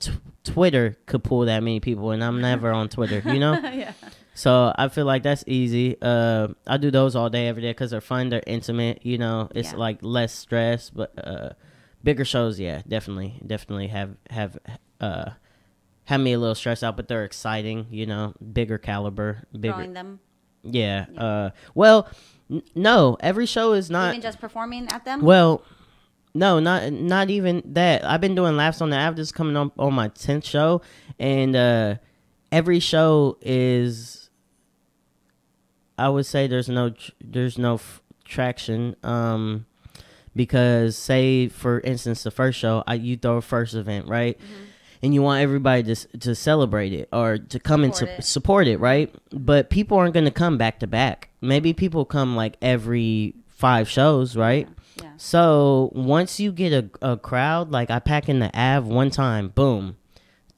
Speaker 7: Twitter could pull that many people, and I'm never on Twitter, you know?
Speaker 4: Yeah.
Speaker 7: So I feel like that's easy. I do those all day, every day, because they're fun, they're intimate, you know? It's like less stress, but bigger shows, yeah, definitely have me a little stressed out, but they're exciting, you know? Bigger caliber.
Speaker 4: Throwing them?
Speaker 7: Yeah. Well, no, every show is not...
Speaker 4: Even just performing at them?
Speaker 7: Well... No, not even that. I've been doing Laughs on the Ave. This is coming up on my 10th show, and every show is, I would say there's no traction, because say for instance the first show, you throw a first event, right? Mm-hmm. And you want everybody to celebrate it or to come and support it, right? But people aren't going to come back to back. Maybe people come like every 5 shows, right? Yeah. So once you get a crowd, like I pack in the Ave one time, boom,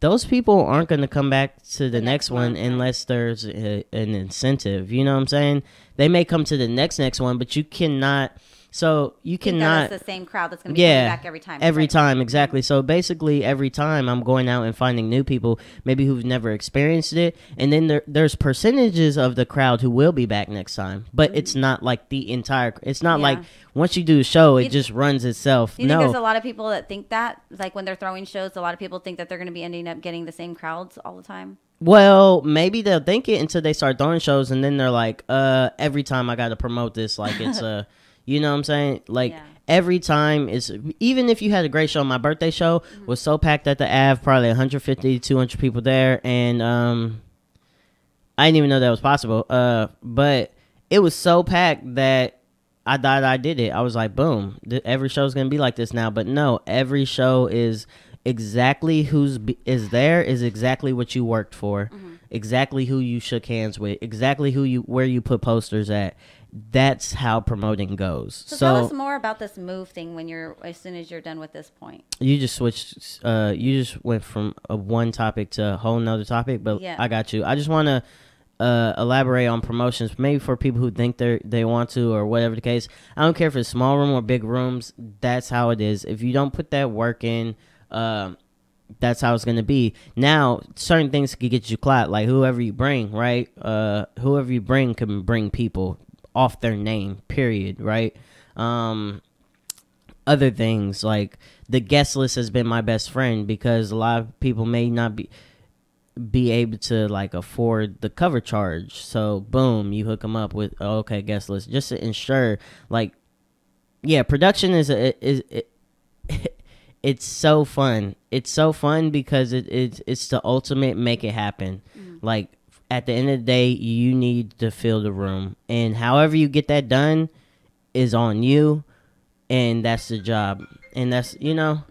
Speaker 7: those people aren't going to come back to the next one unless there's an incentive. You know what I'm saying? They may come to the next one, but you cannot. So you cannot.
Speaker 4: It's the same crowd that's going to be coming back every time.
Speaker 7: Every time, exactly. So basically, every time I'm going out and finding new people, maybe who've never experienced it, and then there's percentages of the crowd who will be back next time, but it's not like the entire. It's not like once you do a show, it just runs itself.
Speaker 4: You think there's a lot of people that think that, like when they're throwing shows, a lot of people think that they're going to be ending up getting the same crowds all the time.
Speaker 7: Well, maybe they'll think it until they start throwing shows, and then they're like, every time I got to promote this, like it's a. You know what I'm saying? Like, every time is, even if you had a great show, my birthday show was so packed at the Ave, probably 150 to 200 people there. And I didn't even know that was possible. But it was so packed that I thought I did it. I was like, boom, every show's going to be like this now. But no, every show is exactly is there is exactly what you worked for. Exactly who you shook hands with. Exactly where you put posters at. that's how promoting goes.
Speaker 4: So tell us more about this move thing when as soon as you're done with this point.
Speaker 7: You just switched, you just went from one topic to a whole nother topic, but
Speaker 4: Yeah.
Speaker 7: I got you. I just want to elaborate on promotions, maybe for people who think they want to or whatever the case. I don't care if it's small room or big rooms. That's how it is. If you don't put that work in, that's how it's going to be. Now, certain things can get you clout, like whoever you bring, right? Whoever you bring can bring people off their name, period, right? Other things, like the guest list has been my best friend because a lot of people may not be able to like afford the cover charge. So boom, you hook them up with okay, guest list, just to ensure, like, yeah, production is it's so fun. It's so fun because it's the ultimate make it happen. Like at the end of the day, you need to fill the room, and however you get that done is on you, and that's the job. And that's, you know,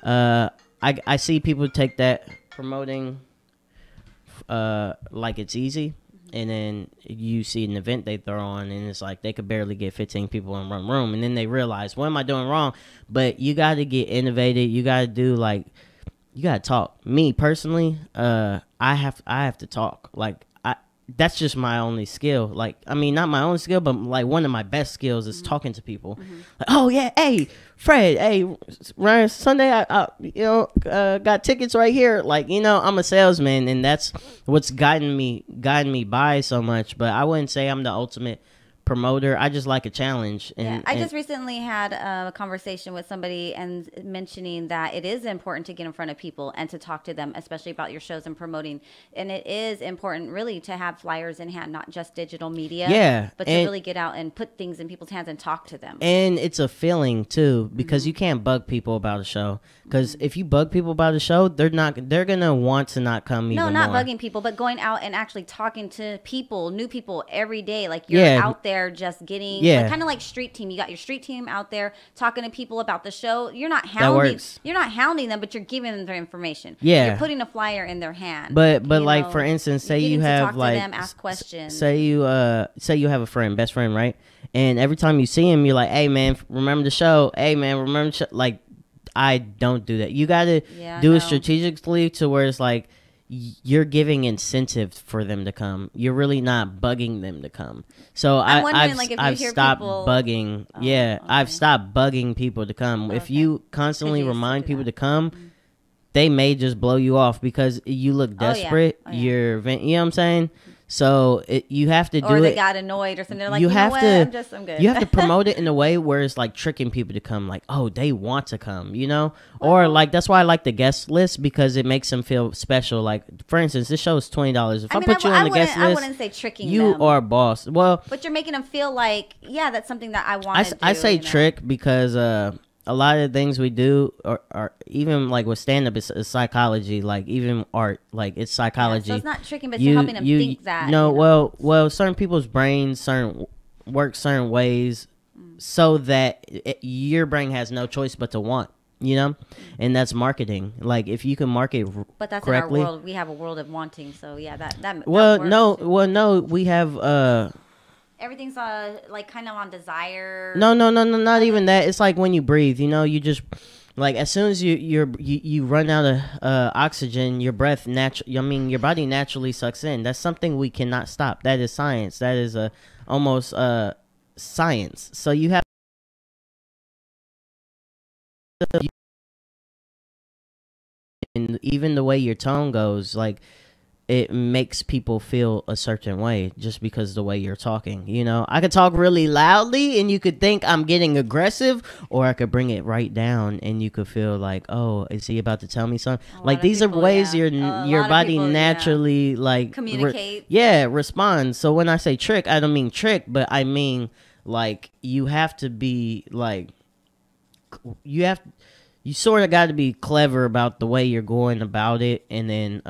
Speaker 7: I see people take that promoting like it's easy, and then you see an event they throw on and it's like they could barely get 15 people in one room, and then they realize, what am I doing wrong? But you got to get innovative. You got to do, like, you got to talk. Me personally, I have to talk. Like, that's just my only skill. Like, I mean, not my only skill, but like one of my best skills is talking to people. Like, oh yeah, hey Fred, hey Ryan, Sunday I got tickets right here. Like, you know, I'm a salesman, and that's what's guiding me by so much. But I wouldn't say I'm the ultimate promoter. I just like a challenge. And
Speaker 4: I just recently had a conversation with somebody and mentioning that it is important to get in front of people and to talk to them, especially about your shows and promoting. And it is important really to have flyers in hand, not just digital media, but to really get out and put things in people's hands and talk to them.
Speaker 7: And it's a feeling too, because you can't bug people about a show. Because if you bug people about a show, they're gonna want to not come.
Speaker 4: No,
Speaker 7: even
Speaker 4: not
Speaker 7: more.
Speaker 4: bugging people, but going out and actually talking to people, new people every day. Like you're out there just getting, kind of like street team. You got your street team out there talking to people about the show. You're not hounding them, but you're giving them their information.
Speaker 7: Yeah,
Speaker 4: you're putting a flyer in their hand.
Speaker 7: But like, for instance, say you have,
Speaker 4: talk
Speaker 7: like,
Speaker 4: to them, ask questions.
Speaker 7: Say you have a best friend, right? And every time you see him, you're like, hey man, remember the show? Hey man, remember the show? Like, I don't do that. You gotta do it strategically to where it's like you're giving incentive for them to come. You're really not bugging them to come. So I've stopped bugging. I've stopped bugging people to come. If you constantly remind people to come, they may just blow you off because you look desperate. You know what I'm saying? So you have to do it.
Speaker 4: Or they got annoyed or something. They're like, I'm good.
Speaker 7: You have to promote it in a way where it's like tricking people to come. Like, oh, they want to come, you know? Or like, that's why I like the guest list, because it makes them feel special. Like, for instance, this show is $20. If I put you on the guest list,
Speaker 4: I wouldn't say tricking
Speaker 7: you
Speaker 4: them.
Speaker 7: are a boss. Well,
Speaker 4: but you're making them feel like, yeah, that's something that I want to do.
Speaker 7: I say trick because a lot of the things we do are even like with stand-up is psychology, like even art, like it's psychology.
Speaker 4: So it's not tricking, but you're helping them think that.
Speaker 7: No, well, certain people's brains work certain ways so that your brain has no choice but to want, you know? And that's marketing. Like, if you can market
Speaker 4: but that's
Speaker 7: correctly.
Speaker 4: In our world. We have a world of wanting, so yeah, that
Speaker 7: well,
Speaker 4: works.
Speaker 7: no, we have
Speaker 4: everything's like kind of on desire.
Speaker 7: No, not even that. It's like when you breathe, you know, you just like as soon as you run out of oxygen, your breath your body naturally sucks in. That's something we cannot stop. That is science. That is almost science. So you have and even the way your tone goes, like, it makes people feel a certain way just because of the way you're talking. You know, I could talk really loudly and you could think I'm getting aggressive, or I could bring it right down and you could feel like, oh, is he about to tell me something? Like, these are ways your body naturally like
Speaker 4: communicate.
Speaker 7: Responds. So when I say trick, I don't mean trick, but I mean, like, you have to be like, you sort of got to be clever about the way you're going about it, and then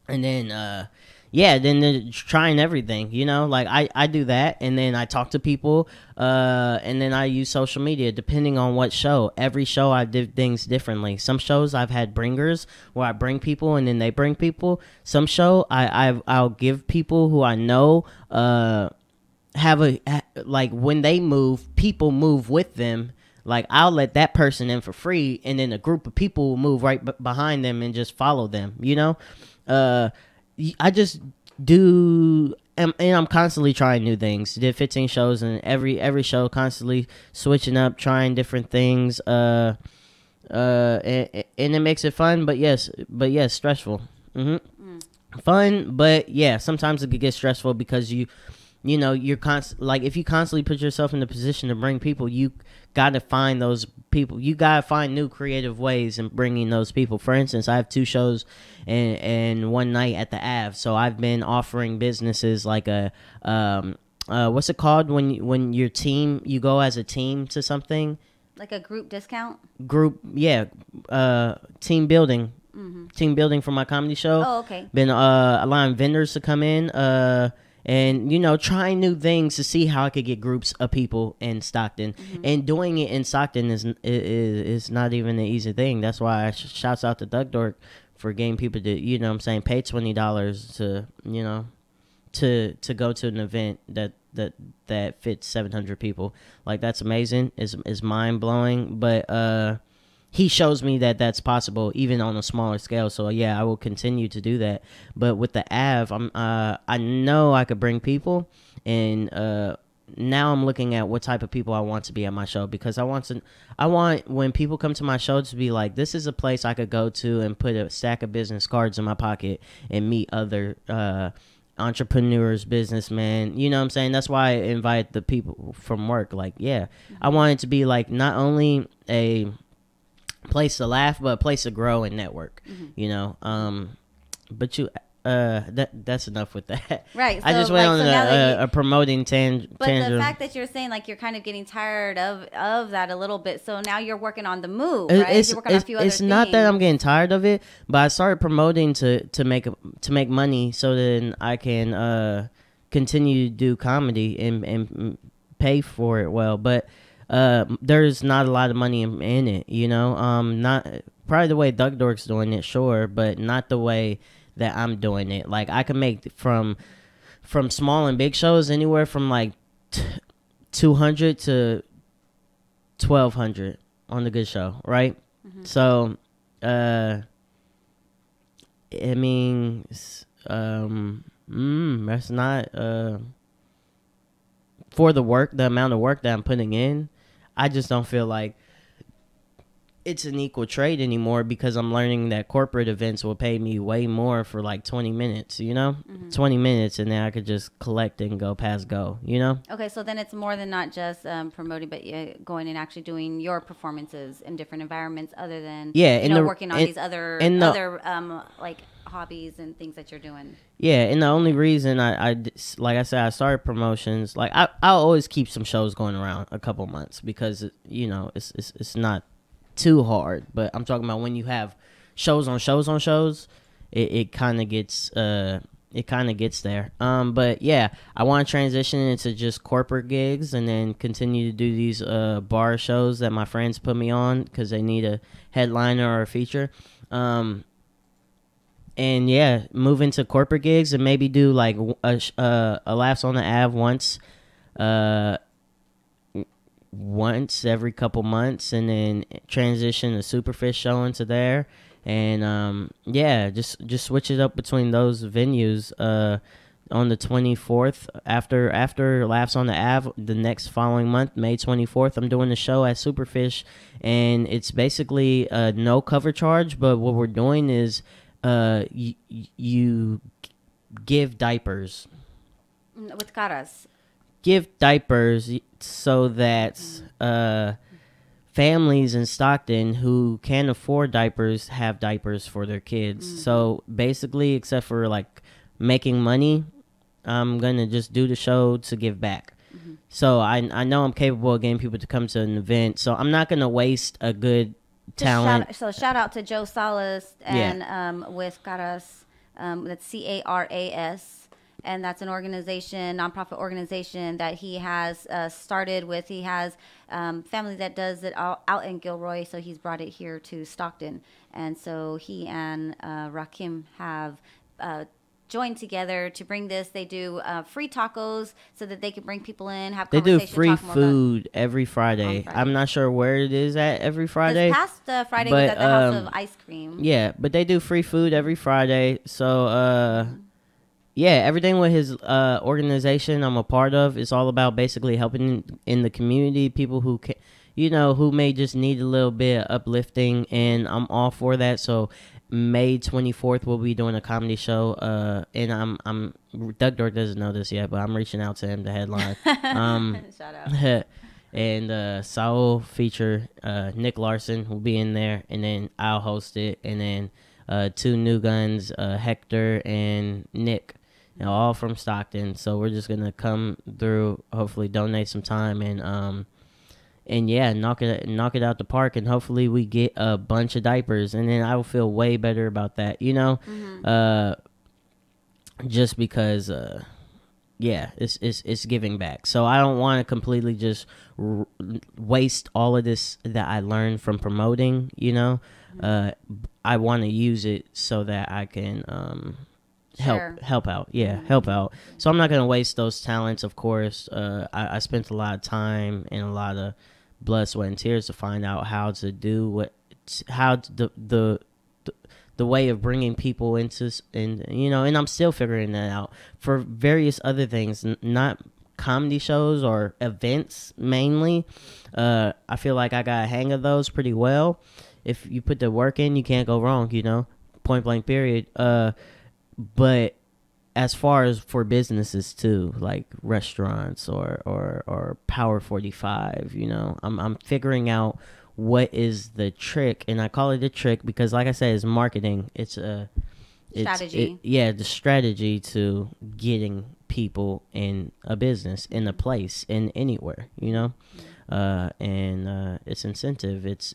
Speaker 7: then trying everything, you know, like I do that, and then I talk to people, and then I use social media depending on what show. Every show I did things differently. Some shows I've had bringers where I bring people and then they bring people. Some show I'll give people who I know like when they move, people move with them. Like I'll let that person in for free, and then a group of people will move right behind them and just follow them. I just do, and I'm constantly trying new things. Did 15 shows, and every show constantly switching up, trying different things. And it makes it fun, but yes, stressful. Fun, but yeah, sometimes it could get stressful because you're like if you constantly put yourself in the position to bring people, you gotta find those people. You gotta find new creative ways in bringing those people. For instance, I have 2 shows and one night at the Ave, so I've been offering businesses like a what's it called when your team, you go as a team to something,
Speaker 4: Like a group discount?
Speaker 7: Team building. Team building for my comedy show.
Speaker 4: Oh, okay.
Speaker 7: Been allowing vendors to come in and trying new things to see how I could get groups of people in Stockton. And doing it in Stockton is not even an easy thing. That's why I shouts out to Doug Dork for getting people to pay $20 to go to an event that fits 700 people. Like, that's amazing. Is mind blowing, but he shows me that that's possible even on a smaller scale. So yeah, I will continue to do that. But with the Av, I know I could bring people, and now I'm looking at what type of people I want to be at my show, because I want when people come to my show to be like, this is a place I could go to and put a stack of business cards in my pocket and meet other entrepreneurs, businessmen. You know what I'm saying? That's why I invite the people from work. Like, yeah, I want it to be like not only a place to laugh, but a place to grow and network. But that's enough with that.
Speaker 4: Right.
Speaker 7: I
Speaker 4: so,
Speaker 7: just went
Speaker 4: like,
Speaker 7: on
Speaker 4: so now that
Speaker 7: a promoting tangent.
Speaker 4: But the fact that you're saying like you're kind of getting tired of that a little bit, so now you're working on the move, right? You're working on a few other things.
Speaker 7: It's not that I'm getting tired of it, but I started promoting to make money, so then I can continue to do comedy and pay for it well. But there's not a lot of money in it, not probably the way Doug Dork's doing it, sure, but not the way that I'm doing it. Like, I can make from small and big shows anywhere from like 200 to 1,200 on the good show, right? So, I mean, that's not for the amount of work that I'm putting in. I just don't feel like it's an equal trade anymore, because I'm learning that corporate events will pay me way more for like 20 minutes, 20 minutes, and then I could just collect and go past go,
Speaker 4: Okay, so then it's more than not just promoting, but going and actually doing your performances in different environments other than working on these other like hobbies and things that you're doing.
Speaker 7: Yeah, and the only reason I like I said, I started promotions, like I'll always keep some shows going around a couple months, because it's not too hard. But I'm talking about when you have shows on shows, it kind of gets there. But yeah, I want to transition into just corporate gigs and then continue to do these bar shows that my friends put me on because they need a headliner or a feature. And yeah, move into corporate gigs and maybe do like a Laughs on the Ave once every couple months, and then transition a Superfish show into there, and just switch it up between those venues. On the 24th, after Laughs on the Ave, the next following month, May 24th, I'm doing a show at Superfish, and it's basically no cover charge, but what we're doing is you give diapers.
Speaker 4: With caras.
Speaker 7: Give diapers so that families in Stockton who can't afford diapers have diapers for their kids. So basically, except for like making money, I'm gonna just do the show to give back. So I know I'm capable of getting people to come to an event, so I'm not gonna waste a good talent.
Speaker 4: Shout out to Joe Salas and with Caras, that's CARAS. And that's an organization, nonprofit organization that he has started with. He has family that does it out in Gilroy, so he's brought it here to Stockton. And so he and Joaquin have joined together to bring this. They do free tacos so that they can bring people in, have
Speaker 7: They do
Speaker 4: conversation.
Speaker 7: free
Speaker 4: talk more about-
Speaker 7: food every Friday.
Speaker 4: On Fridays.
Speaker 7: I'm not sure where it is at every Friday.
Speaker 4: This past Friday
Speaker 7: but,
Speaker 4: was at the House of Ice Cream.
Speaker 7: Yeah, but they do free food every Friday. So, yeah, everything with his organization I'm a part of is all about basically helping in the community, people who can, who may just need a little bit of uplifting, and I'm all for that. So May 24th we'll be doing a comedy show, and I'm Doug Dork doesn't know this yet, but I'm reaching out to him to headline.
Speaker 4: Shout out.
Speaker 7: And Saul feature Nick Larson will be in there, and then I'll host it, and then 2 new guns, Hector and Nick, all from Stockton. So we're just gonna come through, hopefully donate some time, and yeah, knock it out the park, and hopefully we get a bunch of diapers, and then I will feel way better about that, just because yeah, it's giving back. So I don't want to completely just waste all of this that I learned from promoting, I want to use it so that I can help out. Yeah, help out. So I'm not going to waste those talents, of course. I spent a lot of time and a lot of blood, sweat, and tears to find out how to do the way of bringing people into, and I'm still figuring that out for various other things, not comedy shows or events mainly. I feel like I got a hang of those pretty well. If you put the work in, you can't go wrong, point blank period. But as far as for businesses too, like restaurants or Power 45, I'm figuring out what is the trick, and I call it a trick because, like I said, it's marketing. It's
Speaker 4: strategy.
Speaker 7: The strategy to getting people in a business, in a place, in anywhere, and it's incentive. It's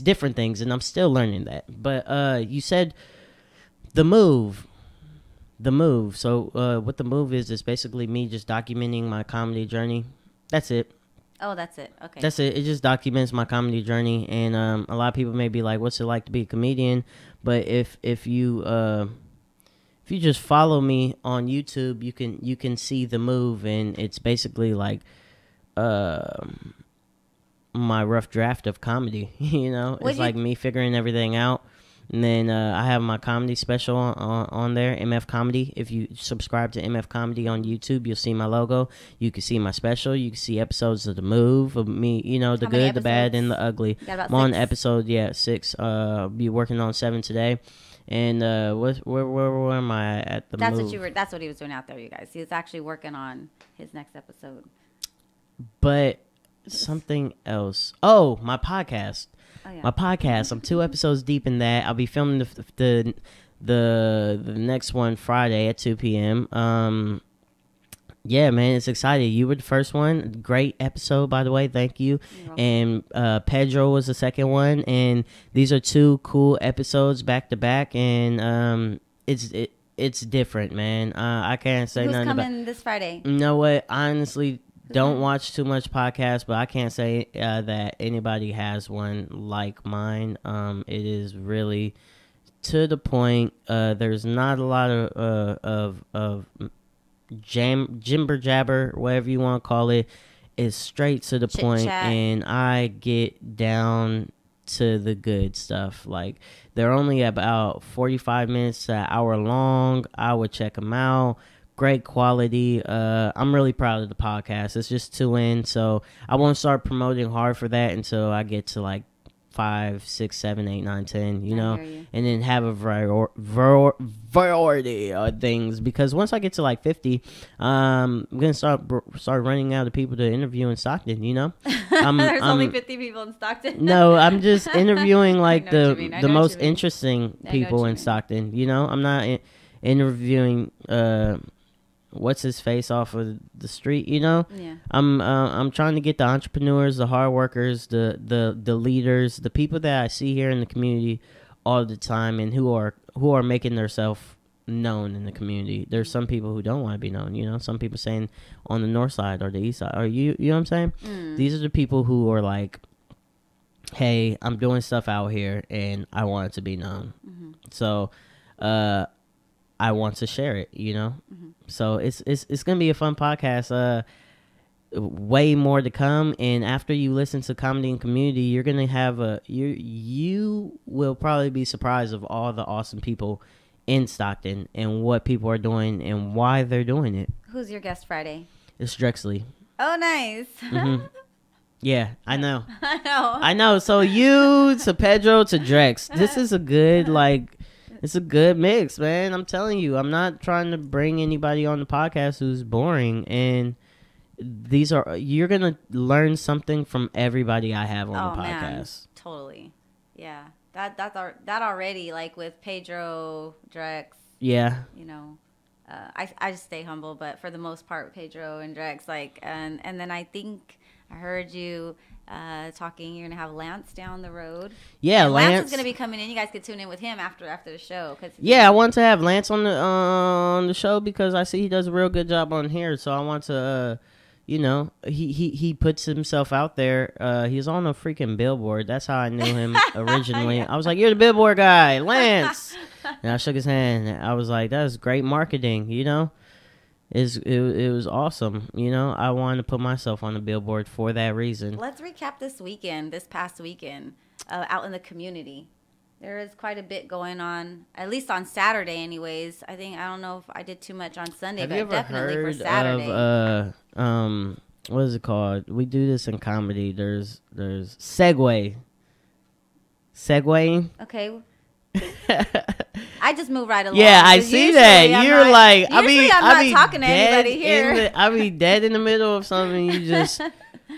Speaker 7: different things, and I'm still learning that. But you said the move. So what the move is basically me just documenting my comedy journey. That's it.
Speaker 4: Oh, that's it. Okay.
Speaker 7: That's it. It just documents my comedy journey, and a lot of people may be like, "What's it like to be a comedian?" But if you just follow me on YouTube, you can see the move, and it's basically like my rough draft of comedy. It's like me figuring everything out. And then I have my comedy special on there, MF Comedy. If you subscribe to MF Comedy on YouTube, you'll see my logo. You can see my special. You can see episodes of The Move, of me, the good, the bad, and the ugly. I'm on episode 6. I'll be working on 7 today. And where am I at the Move?
Speaker 4: That's what he was doing out there, you guys. He was actually working on his next episode.
Speaker 7: But something else. Oh, my podcast. Oh, yeah. My podcast. I'm 2 episodes deep in that. I'll be filming the next one Friday at 2 p.m. Yeah, man, it's exciting. You were the first one. Great episode, by the way. Thank you. And Pedro was the second one. And these are 2 cool episodes back to back. And it's different, man. I can't say nothing about. Who's
Speaker 4: coming this Friday?
Speaker 7: You know what? Honestly, don't watch too much podcast, but I can't say that anybody has one like mine. It is really to the point. There's not a lot of jibber jabber, whatever you want to call it. It's straight to the point, and I get down to the good stuff. Like, they're only about 45 minutes to an hour long. I would check them out. Great quality. I'm really proud of the podcast. It's just 2 in, so I won't start promoting hard for that until I get to like 5, 6, 7, 8, 9, 10, and then have a variety of things, because once I get to like 50, I'm gonna start running out of people to interview in Stockton.
Speaker 4: There's only 50 people in Stockton.
Speaker 7: No, I'm just interviewing like the most interesting people in Stockton. I'm not interviewing what's his face off of the street. Yeah. I'm trying to get the entrepreneurs, the hard workers, the leaders, the people that I see here in the community all the time, and who are making themselves known in the community. There's some people who don't want to be known. Some people saying on the north side or the east side, or you know what I'm saying. These are the people who are like, hey, I'm doing stuff out here and I want it to be known. So I want to share it, you know. So it's gonna be a fun podcast. Way more to come, and after you listen to Comedy and Community, you're gonna have you will probably be surprised of all the awesome people in Stockton and what people are doing and why they're doing it.
Speaker 4: Who's your guest Friday?
Speaker 7: It's Drexley.
Speaker 4: Oh, nice.
Speaker 7: Yeah, I know.
Speaker 4: I know.
Speaker 7: I know. So you to Pedro to Drex. This is a good it's a good mix, man. I'm telling you. I'm not trying to bring anybody on the podcast who's boring, and you're gonna learn something from everybody I have on the podcast.
Speaker 4: Man. Totally. Yeah. That already, like with Pedro, Drex.
Speaker 7: Yeah.
Speaker 4: You know, I just stay humble, but for the most part, Pedro and Drex, like, and then I think I heard you talking. You're gonna have Lance down the road.
Speaker 7: Yeah,
Speaker 4: and
Speaker 7: Lance
Speaker 4: Lance is gonna be coming in. You guys could tune in with him after the show.
Speaker 7: Yeah, I want to have Lance on the show because I see he does a real good job on here. So I want to. You know, he puts himself out there. He's on a freaking billboard. That's how I knew him originally. I was like, "You're the billboard guy, Lance." And I shook his hand. I was like, "That's great marketing." You know, it was awesome. You know, I wanted to put myself on the billboard for that reason.
Speaker 4: Let's recap this past weekend, out in the community. There is quite a bit going on, at least on Saturday anyways. I don't know if I did too much on Sunday,
Speaker 7: Have
Speaker 4: but
Speaker 7: you ever
Speaker 4: definitely
Speaker 7: heard
Speaker 4: for Saturday.
Speaker 7: of, what is it called? We do this in comedy. There's Segwaying.
Speaker 4: Okay. I just move right along.
Speaker 7: Yeah, I
Speaker 4: 'cause
Speaker 7: see
Speaker 4: usually
Speaker 7: that.
Speaker 4: I'm
Speaker 7: You're
Speaker 4: not-
Speaker 7: like,
Speaker 4: usually I'm not talking to anybody here.
Speaker 7: I be dead in the middle of something. You just,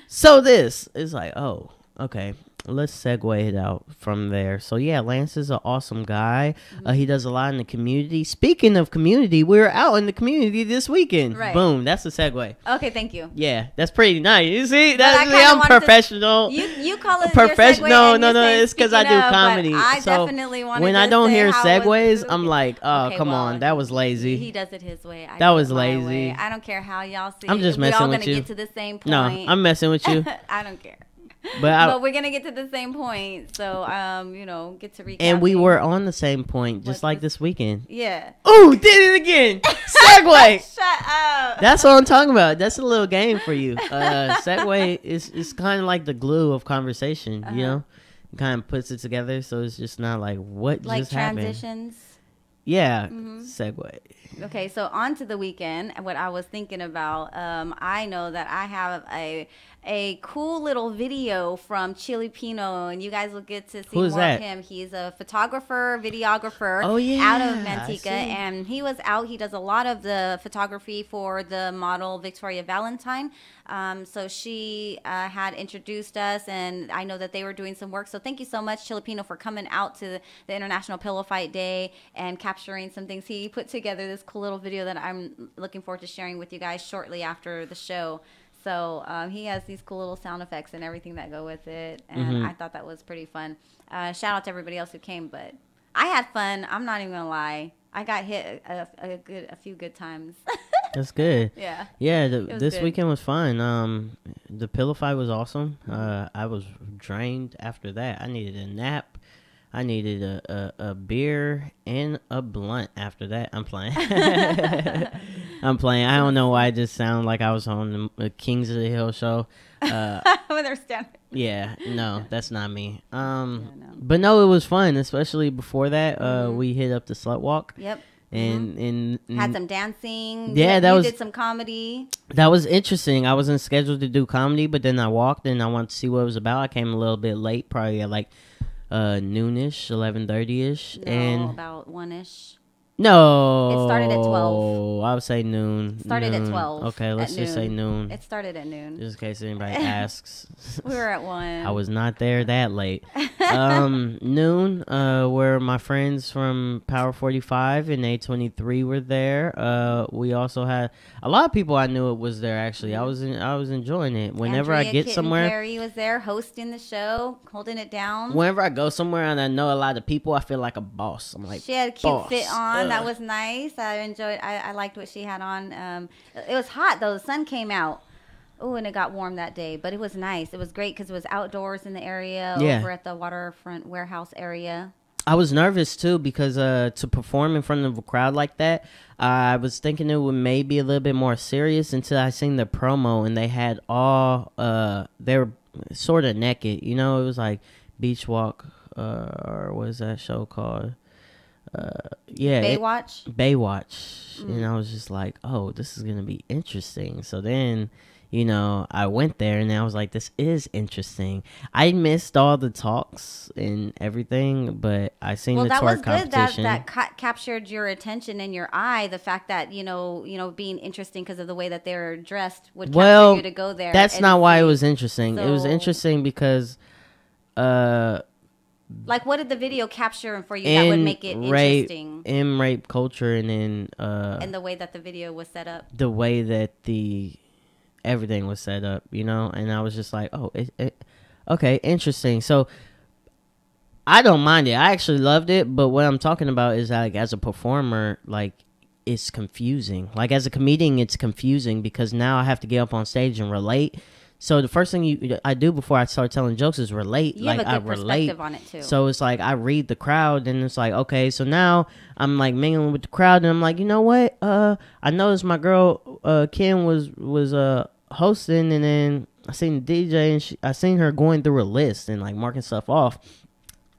Speaker 7: so this is like, oh, okay. Let's segue it out from there. So yeah, Lance is an awesome guy. He does a lot in the community. Speaking of community, we're out in the community this weekend.
Speaker 4: Right.
Speaker 7: Boom, that's a segue.
Speaker 4: Okay, thank you.
Speaker 7: Yeah, that's pretty nice. You see,
Speaker 4: I
Speaker 7: that's
Speaker 4: kinda
Speaker 7: I'm
Speaker 4: wanted to-
Speaker 7: professional.
Speaker 4: You call it
Speaker 7: Professional?
Speaker 4: Your segue, and
Speaker 7: No,
Speaker 4: you say
Speaker 7: it's 'cause I do
Speaker 4: speaking of, but
Speaker 7: comedy.
Speaker 4: I
Speaker 7: So
Speaker 4: definitely wanted
Speaker 7: when
Speaker 4: to
Speaker 7: I don't
Speaker 4: say
Speaker 7: hear
Speaker 4: how it was
Speaker 7: segues,
Speaker 4: moving.
Speaker 7: I'm like, oh,
Speaker 4: Okay,
Speaker 7: come
Speaker 4: well,
Speaker 7: on, that was lazy.
Speaker 4: He does it his way. I
Speaker 7: That
Speaker 4: do
Speaker 7: was
Speaker 4: it my
Speaker 7: lazy.
Speaker 4: way. I don't care how y'all see
Speaker 7: I'm
Speaker 4: it.
Speaker 7: just
Speaker 4: We're
Speaker 7: messing
Speaker 4: all
Speaker 7: with
Speaker 4: gonna
Speaker 7: you.
Speaker 4: get to the same point.
Speaker 7: No, I'm messing with you.
Speaker 4: I don't care.
Speaker 7: But
Speaker 4: But we're gonna get to the same point. So get to recap.
Speaker 7: and we were on the same point, just
Speaker 4: What's
Speaker 7: like
Speaker 4: this?
Speaker 7: this weekend.
Speaker 4: Yeah.
Speaker 7: Ooh, did it again. Segue.
Speaker 4: Shut up.
Speaker 7: That's what I'm talking about. That's a little game for you. Segue is kind of like the glue of conversation, you know? It kind of puts it together so it's just not like, what
Speaker 4: Like
Speaker 7: just happened?
Speaker 4: transitions.
Speaker 7: Yeah, segue.
Speaker 4: Okay, so on to the weekend. And what I was thinking about, I know that I have a cool little video from Chili Pino, and you guys will get to see
Speaker 7: Who is
Speaker 4: more
Speaker 7: that?
Speaker 4: of him. He's a photographer, videographer
Speaker 7: Oh, yeah,
Speaker 4: out of
Speaker 7: I
Speaker 4: Manteca,
Speaker 7: see.
Speaker 4: and he was out. He does a lot of the photography for the model Victoria Valentine. So she had introduced us, and I know that they were doing some work. So thank you so much, Chili Pino, for coming out to the International Pillow Fight Day and capturing some things. He put together this cool little video that I'm looking forward to sharing with you guys shortly after the show. So he has these cool little sound effects and everything that go with it, and I thought that was pretty fun. Shout out to everybody else who came, but I had fun. I'm not even gonna lie. I got hit a few good times.
Speaker 7: That's good.
Speaker 4: Yeah.
Speaker 7: Yeah,
Speaker 4: was
Speaker 7: this
Speaker 4: good.
Speaker 7: weekend was fun. The pillow fight was awesome. I was drained after that. I needed a nap. I needed a beer and a blunt after that. I'm playing. I'm playing. I don't know why I just sound like I was on the Kings of the Hill show.
Speaker 4: When they're standing.
Speaker 7: Yeah, no, that's not me.
Speaker 4: no.
Speaker 7: But no, it was fun, especially before that. We hit up the Slut Walk.
Speaker 4: Yep.
Speaker 7: And
Speaker 4: Had some dancing.
Speaker 7: Yeah,
Speaker 4: you
Speaker 7: was
Speaker 4: did some comedy.
Speaker 7: That was interesting. I wasn't scheduled to do comedy, but then I walked and I wanted to see what it was about. I came a little bit late, probably at like noonish, 11:30ish,
Speaker 4: No,
Speaker 7: and
Speaker 4: about 1-ish.
Speaker 7: no,
Speaker 4: It started at 12.
Speaker 7: I would say noon.
Speaker 4: Started at
Speaker 7: Noon.
Speaker 4: 12.
Speaker 7: Okay, let's
Speaker 4: at
Speaker 7: just say noon,
Speaker 4: It started at noon.
Speaker 7: just in case anybody asks.
Speaker 4: We were at 1.
Speaker 7: I was not there that late. Noon, where my friends from Power 45 and A23 were there. We also had a lot of people I knew it was there. Actually, I was enjoying it. Whenever I
Speaker 4: Andrea
Speaker 7: get
Speaker 4: Kitten
Speaker 7: somewhere,
Speaker 4: Perry was there hosting the show, holding it down.
Speaker 7: whenever I go somewhere and I know a lot of people, I feel like a boss. I'm like,
Speaker 4: She had a cute
Speaker 7: boss.
Speaker 4: fit on. That
Speaker 7: Ugh.
Speaker 4: was nice. I enjoyed. I liked what she had on. It was hot though. The sun came out. Oh, and it got warm that day, but it was nice. It was great because it was outdoors in the area
Speaker 7: Yeah.
Speaker 4: over at the waterfront warehouse area.
Speaker 7: I was nervous too because to perform in front of a crowd like that, I was thinking it would maybe a little bit more serious until I seen the promo and they had all they were sort of naked. You know, it was like Beach Walk or what is that show called? Yeah,
Speaker 4: Baywatch.
Speaker 7: Baywatch. And I was just like, oh, this is gonna be interesting. So then, you know, I went there and I was like, this is interesting. I missed all the talks and everything, but I seen the
Speaker 4: that was
Speaker 7: twerk
Speaker 4: good
Speaker 7: competition.
Speaker 4: that captured your attention and your eye. The fact that you know being interesting because of the way that they're dressed would capture you to go there.
Speaker 7: That's
Speaker 4: and
Speaker 7: not why it
Speaker 4: see.
Speaker 7: was interesting. It was
Speaker 4: So-
Speaker 7: interesting because
Speaker 4: Like, what did the video capture for you that would make it interesting?
Speaker 7: in rape culture, and then
Speaker 4: And the way that the video was set up.
Speaker 7: the way that everything was set up, you know. And I was just like, oh, okay, interesting. So I don't mind it. I actually loved it. But what I'm talking about is like as a performer, like it's confusing. Like as a comedian, it's confusing because now I have to get up on stage and relate. So the first thing I do before I start telling jokes is relate.
Speaker 4: You
Speaker 7: like
Speaker 4: have a good
Speaker 7: I relate.
Speaker 4: perspective on it too.
Speaker 7: So it's like I read the crowd and it's like, okay, so now I'm like mingling with the crowd and I'm like, you know what? I noticed my girl Kim was hosting, and then I seen the DJ and I seen her going through a list and like marking stuff off.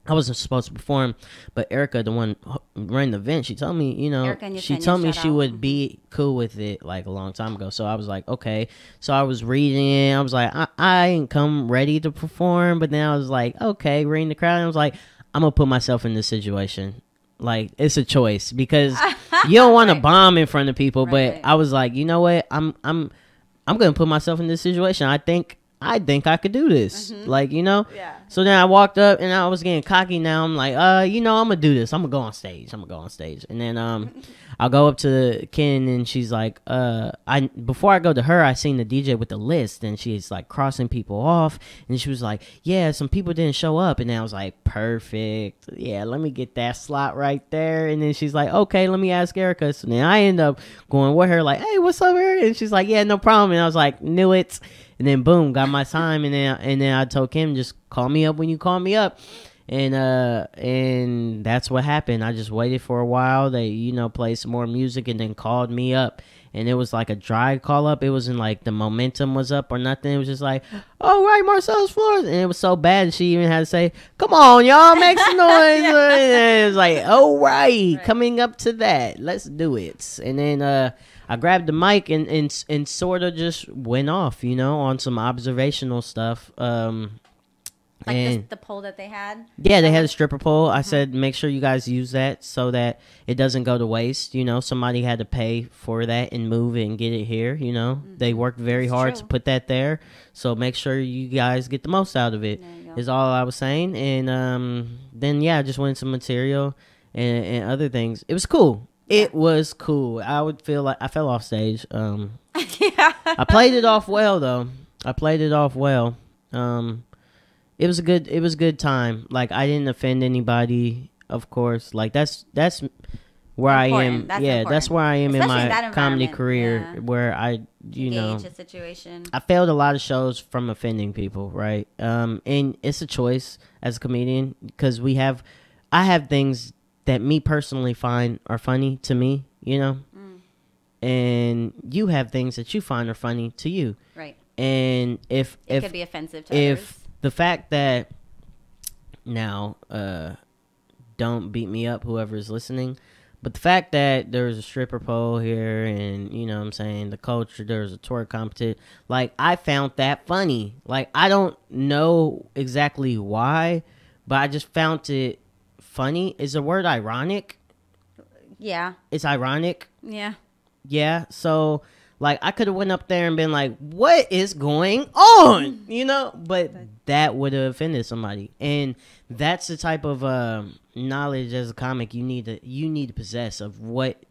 Speaker 7: I wasn't supposed to perform, but Erica, the one running the event, she told me, you know, she told me she would be cool with it like a long time ago. So I was like, okay. So I was reading it. I was like, I ain't come ready to perform, but then I was like, okay, reading the crowd. And I was like, I'm gonna put myself in this situation. Like it's a choice because you don't want to bomb in front of people. But I was like, you know what? I'm gonna put myself in this situation. I think I could do this. Like, you know?
Speaker 4: Yeah.
Speaker 7: So then I walked up and I was getting cocky. Now I'm like, you know, I'm gonna do this. I'm gonna go on stage. And then I'll go up to Ken and she's like, before I go to her, I seen the DJ with the list and she's like crossing people off and she was like, yeah, some people didn't show up. And then I was like, perfect. Yeah, let me get that slot right there. And then she's like, okay, let me ask Erica. So then I end up going with her like, hey, what's up, Erica? And she's like, yeah, no problem. And I was like, knew it. And then boom, got my time, and then I told Kim, just call me up when you call me up, and that's what happened. I just waited for a while. They, you know, played some more music and then called me up, and it was like a dry call up. It wasn't like the momentum was up or nothing. It was just like, oh right, Marcelis Flores, and it was so bad she even had to say, come on, y'all, make some noise. And it was like, oh right, coming up to that, let's do it, and then I grabbed the mic and sort of just went off, you know, on some observational stuff.
Speaker 4: Like the poll that they had?
Speaker 7: Yeah, they had a stripper pole. I said, make sure you guys use that so that it doesn't go to waste. You know, somebody had to pay for that and move it and get it here, you know. They worked very hard to put that there. So make sure you guys get the most out of it is all I was saying. And then, yeah, I just went some material and other things. It was cool. It was cool. I would feel like I fell off stage. I played it off well though. It was a good time. Like I didn't offend anybody, of course. Like that's where I am. That's where I am in my comedy career where I know
Speaker 4: a situation.
Speaker 7: I failed a lot of shows from offending people, right? And it's a choice as a comedian because I have things that me personally find are funny to me, you know? And you have things that you find are funny to you.
Speaker 4: Right.
Speaker 7: And if
Speaker 4: it could be offensive to others.
Speaker 7: The fact that now don't beat me up whoever's listening, but the fact that there's a stripper pole here and you know what I'm saying, the culture, there's a twerk competition, like I found that funny. Like I don't know exactly why, but I just found it funny. Is the word ironic? Yeah. It's ironic.
Speaker 4: Yeah.
Speaker 7: Yeah. So like I could have went up there and been like, what is going on? You know, but that would have offended somebody. And that's the type of knowledge as a comic you need to possess of what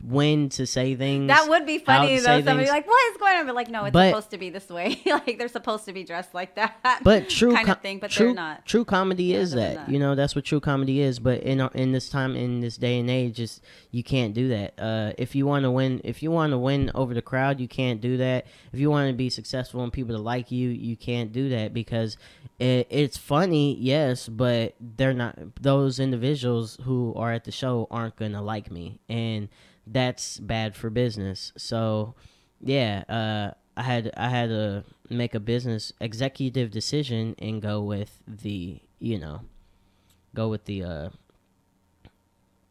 Speaker 7: when to say things.
Speaker 4: That would be
Speaker 7: how
Speaker 4: funny
Speaker 7: to
Speaker 4: though.
Speaker 7: say
Speaker 4: Somebody
Speaker 7: things.
Speaker 4: like, what is going on? But like, no, it's
Speaker 7: But-
Speaker 4: supposed to be this way. Like they're supposed to be dressed like that.
Speaker 7: But true
Speaker 4: kind of thing. But
Speaker 7: true,
Speaker 4: they're not.
Speaker 7: True comedy is
Speaker 4: they're
Speaker 7: that.
Speaker 4: not.
Speaker 7: You know, that's what true comedy is. But in this time, in this day and age, just you can't do that. If you want to win over the crowd, you can't do that. If you want to be successful and people to like you, you can't do that because it's funny, yes, but they're not. Those individuals who are at the show aren't gonna like me, and that's bad for business. So, yeah, I had to make a business executive decision and go with the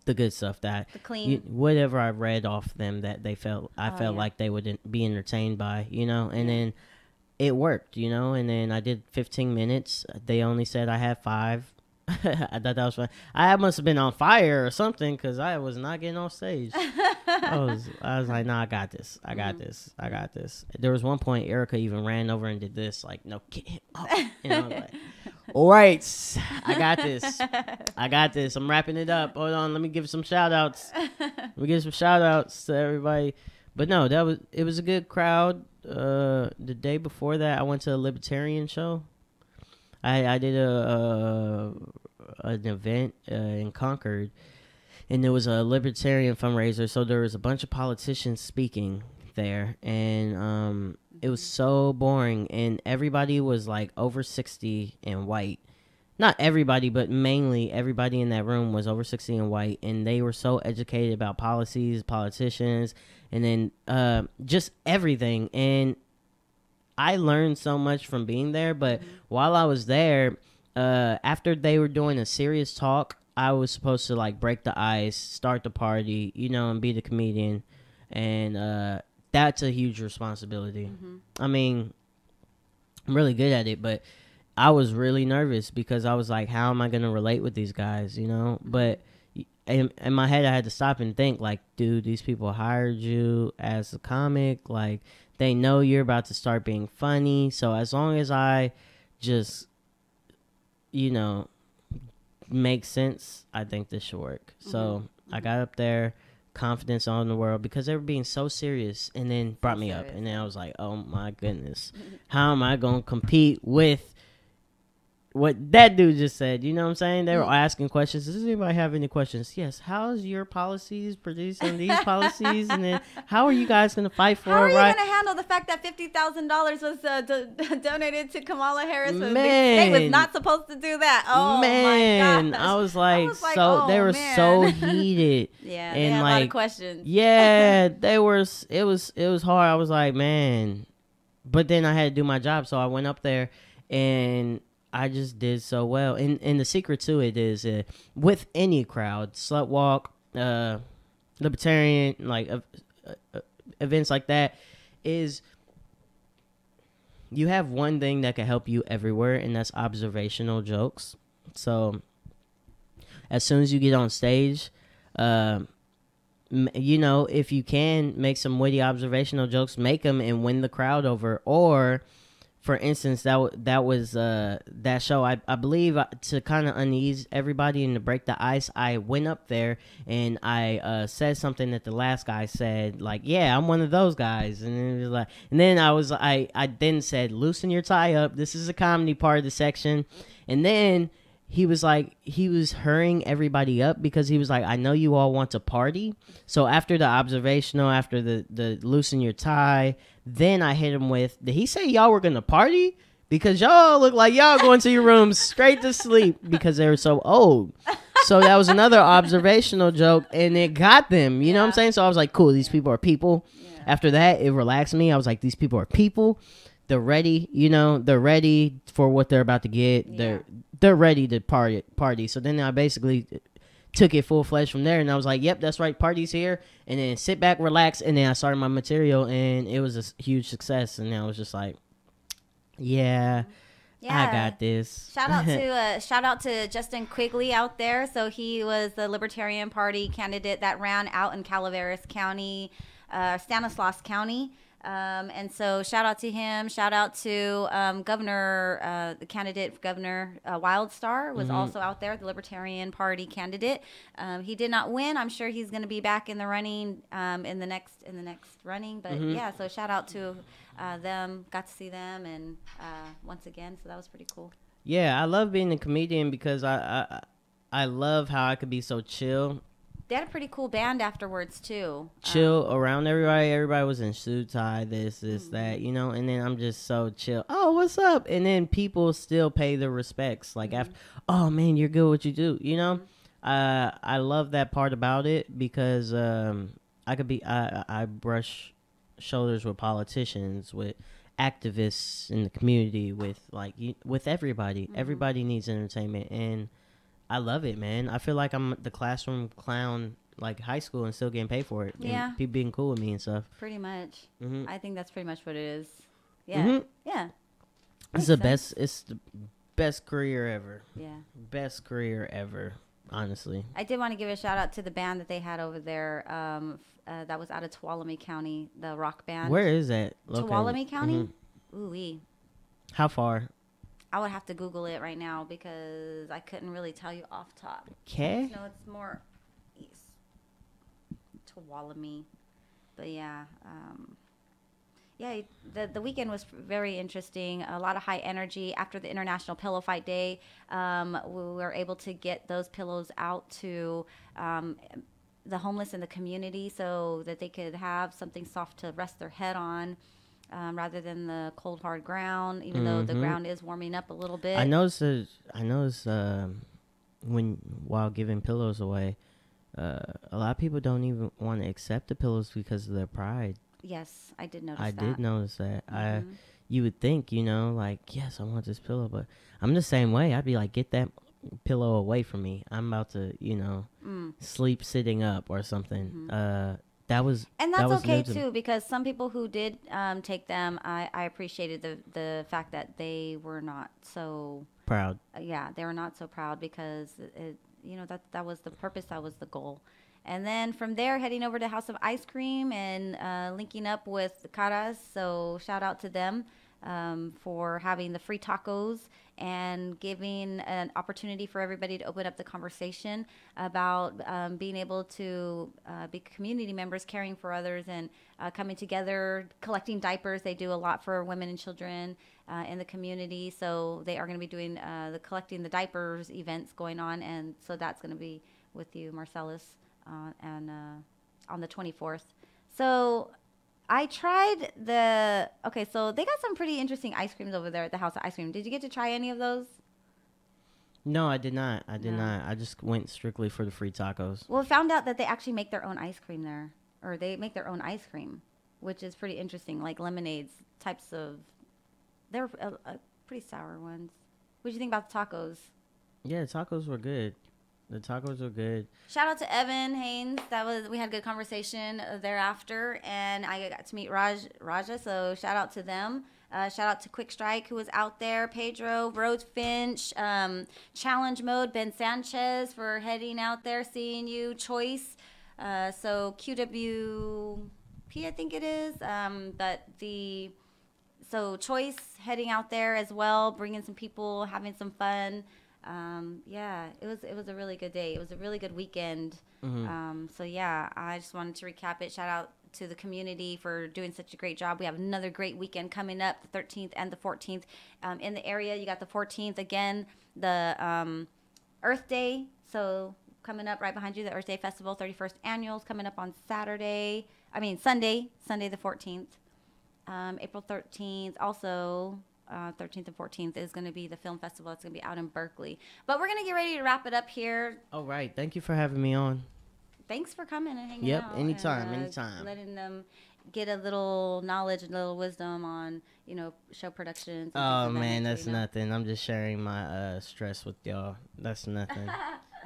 Speaker 7: good stuff that
Speaker 4: The clean.
Speaker 7: whatever I read off them that they felt like they would be entertained by, and then it worked, and then I did 15 minutes. They only said I had 5. I thought that was fun. I must have been on fire or something because I was not getting off stage. I was like, nah, I got this. I got this. There was one point Erica even ran over and did this, like, no, get him up. And I was like, all right, I got this. I'm wrapping it up. Hold on, let me give some shout outs. To everybody. But no, it was a good crowd. The day before that, I went to a libertarian show. I did an event in Concord, and there was a libertarian fundraiser. So there was a bunch of politicians speaking there, and it was so boring. And everybody was like over 60 and white. Not everybody, but mainly everybody in that room was over 60 and white, and they were so educated about policies, politicians, and then just everything. And I learned so much from being there, but while I was there, after they were doing a serious talk, I was supposed to like break the ice, start the party, and be the comedian, and that's a huge responsibility. I mean, I'm really good at it, but I was really nervous because I was like, how am I going to relate with these guys, But in my head, I had to stop and think, like, dude, these people hired you as a comic. Like, they know you're about to start being funny. So as long as I just, make sense, I think this should work. So I got up there, confidence on the world, because they were being so serious, and then brought me up. And then I was like, oh, my goodness. How am I going to compete with what that dude just said? You know what I'm saying? They were asking questions. Does anybody have any questions? Yes. How's your policies producing these policies? And then how are you guys going to fight for
Speaker 4: How are
Speaker 7: it?
Speaker 4: you
Speaker 7: Right?
Speaker 4: going to handle the fact that $50,000 was donated to Kamala Harris?
Speaker 7: Man.
Speaker 4: They was not supposed to do that. Oh
Speaker 7: Man,
Speaker 4: my gosh.
Speaker 7: I was like,
Speaker 4: so
Speaker 7: so they were so
Speaker 4: man.
Speaker 7: heated.
Speaker 4: Yeah,
Speaker 7: and
Speaker 4: they had
Speaker 7: like,
Speaker 4: a lot of questions.
Speaker 7: Yeah, they were. It was hard. I was like, man, but then I had to do my job, so I went up there and I just did so well. And the secret to it is with any crowd, slut walk, libertarian, like events like that, is you have one thing that can help you everywhere, and that's observational jokes. So as soon as you get on stage, if you can make some witty observational jokes, make them and win the crowd over. Or for instance, that was that show. I believe to kind of unease everybody and to break the ice, I went up there and I said something that the last guy said, like, "Yeah, I'm one of those guys." And then it was like, and then I then said, "Loosen your tie up. This is a comedy part of the section." And then he was hurrying everybody up because he was like, I know you all want to party. So after the observational, after the loosen your tie, then I hit him with, did he say y'all were going to party? Because y'all look like y'all going to your rooms straight to sleep because they were so old. So that was another observational joke, and it got them. You know what I'm saying? So I was like, cool, these people are people. Yeah. After that, it relaxed me. I was like, these people are people. They're ready, they're ready for what they're about to get. Yeah. They're ready to party. So then I basically took it full-fledged from there, and I was like, yep, that's right, party's here. And then sit back, relax, and then I started my material, and it was a huge success. And I was just like, yeah, I got this.
Speaker 4: Shout out to Justin Quigley out there. So he was the Libertarian Party candidate that ran out in Calaveras County, Stanislaus County. And so shout out to him. Shout out to Governor, the candidate for Governor Wildstar was also out there, the Libertarian Party candidate. He did not win. I'm sure he's going to be back in the running in the next running. But yeah, so shout out to them. Got to see them and once again, so that was pretty cool.
Speaker 7: Yeah, I love being a comedian because I love how I could be so chill.
Speaker 4: They had a pretty cool band afterwards too.
Speaker 7: Chill around everybody. Everybody was in suit tie, this, that, you know. And then I'm just so chill. Oh, what's up? And then people still pay their respects. Like after, oh man, you're good at what you do. You know, I love that part about it because I brush shoulders with politicians, with activists in the community, with with everybody. Everybody needs entertainment, and I love it, man. I feel like I'm the classroom clown, like high school, and still getting paid for it.
Speaker 4: Yeah.
Speaker 7: And people being cool with me and stuff.
Speaker 4: Pretty much. I think that's pretty much what it is. Yeah. Yeah.
Speaker 7: It's the best. It's the best career ever.
Speaker 4: Yeah.
Speaker 7: Best career ever, honestly.
Speaker 4: I did want to give a shout out to the band that they had over there. That was out of Tuolumne County, the rock band.
Speaker 7: Where is that located?
Speaker 4: Tuolumne County? Ooh-wee.
Speaker 7: How far?
Speaker 4: I would have to Google it right now because I couldn't really tell you off top.
Speaker 7: Okay.
Speaker 4: No, it's more east. Tuolumne. But yeah. Yeah, the weekend was very interesting. A lot of high energy. After the International Pillow Fight Day, we were able to get those pillows out to the homeless in the community so that they could have something soft to rest their head on. Rather than the cold hard ground, even though the ground is warming up a little bit.
Speaker 7: I noticed while giving pillows away, a lot of people don't even want to accept the pillows because of their pride.
Speaker 4: Yes, I did notice
Speaker 7: I
Speaker 4: that.
Speaker 7: did notice that. You would think, you know, like, yes, I want this pillow, but I'm the same way. I'd be like, get that pillow away from me. I'm about to, you know, sleep sitting up or something.
Speaker 4: And that's okay too, because some people who did take them, I appreciated the fact that they were not so
Speaker 7: proud.
Speaker 4: Yeah, they were not so proud because that was the purpose, that was the goal. And then from there, heading over to House of Ice Cream and linking up with Caras. So shout out to them for having the free tacos and giving an opportunity for everybody to open up the conversation about being able to be community members, caring for others, and coming together, collecting diapers. They do a lot for women and children in the community. So they are going to be doing the collecting the diapers events going on. And so that's going to be with you, Marcelis, and on the 24th. So I tried so they got some pretty interesting ice creams over there at the House of Ice Cream. Did you get to try any of those?
Speaker 7: No, I did not. I just went strictly for the free tacos.
Speaker 4: Well, I found out that they actually make their own ice cream there, or they make their own ice cream, which is pretty interesting, like lemonades, types of, they're pretty sour ones. What did you think about the tacos?
Speaker 7: Yeah, the tacos were good. The tacos were good.
Speaker 4: Shout out to Evan Haynes. We had a good conversation thereafter, and I got to meet Raja. So shout out to them. Shout out to Quick Strike, who was out there. Pedro, Rose Finch, Challenge Mode, Ben Sanchez for heading out there, seeing you. Choice. So QWP, I think it is. So Choice heading out there as well, bringing some people, having some fun. Yeah, it was a really good day. It was a really good weekend. So yeah, I just wanted to recap it. Shout out to the community for doing such a great job. We have another great weekend coming up, the 13th and the 14th in the area. You got the 14th again, the Earth Day. So coming up right behind you, the Earth Day Festival, 31st annuals coming up on Sunday the 14th. April 13th also. 13th and 14th is going to be the film festival. It's going to be out in Berkeley. But we're going to get ready to wrap it up here.
Speaker 7: All right. Thank you for having me on.
Speaker 4: Thanks for coming and hanging out.
Speaker 7: Yep, anytime.
Speaker 4: Letting them get a little knowledge and a little wisdom on, show productions.
Speaker 7: Oh, man, that's nothing. I'm just sharing my stress with y'all. That's nothing.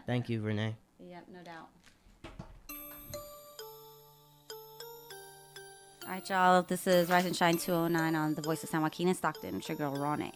Speaker 7: Thank you, RawNé.
Speaker 4: Yep, no doubt. All right, y'all. This is Rise and Shine 209 on the Voice of San Joaquin and Stockton. It's your girl, RawNé.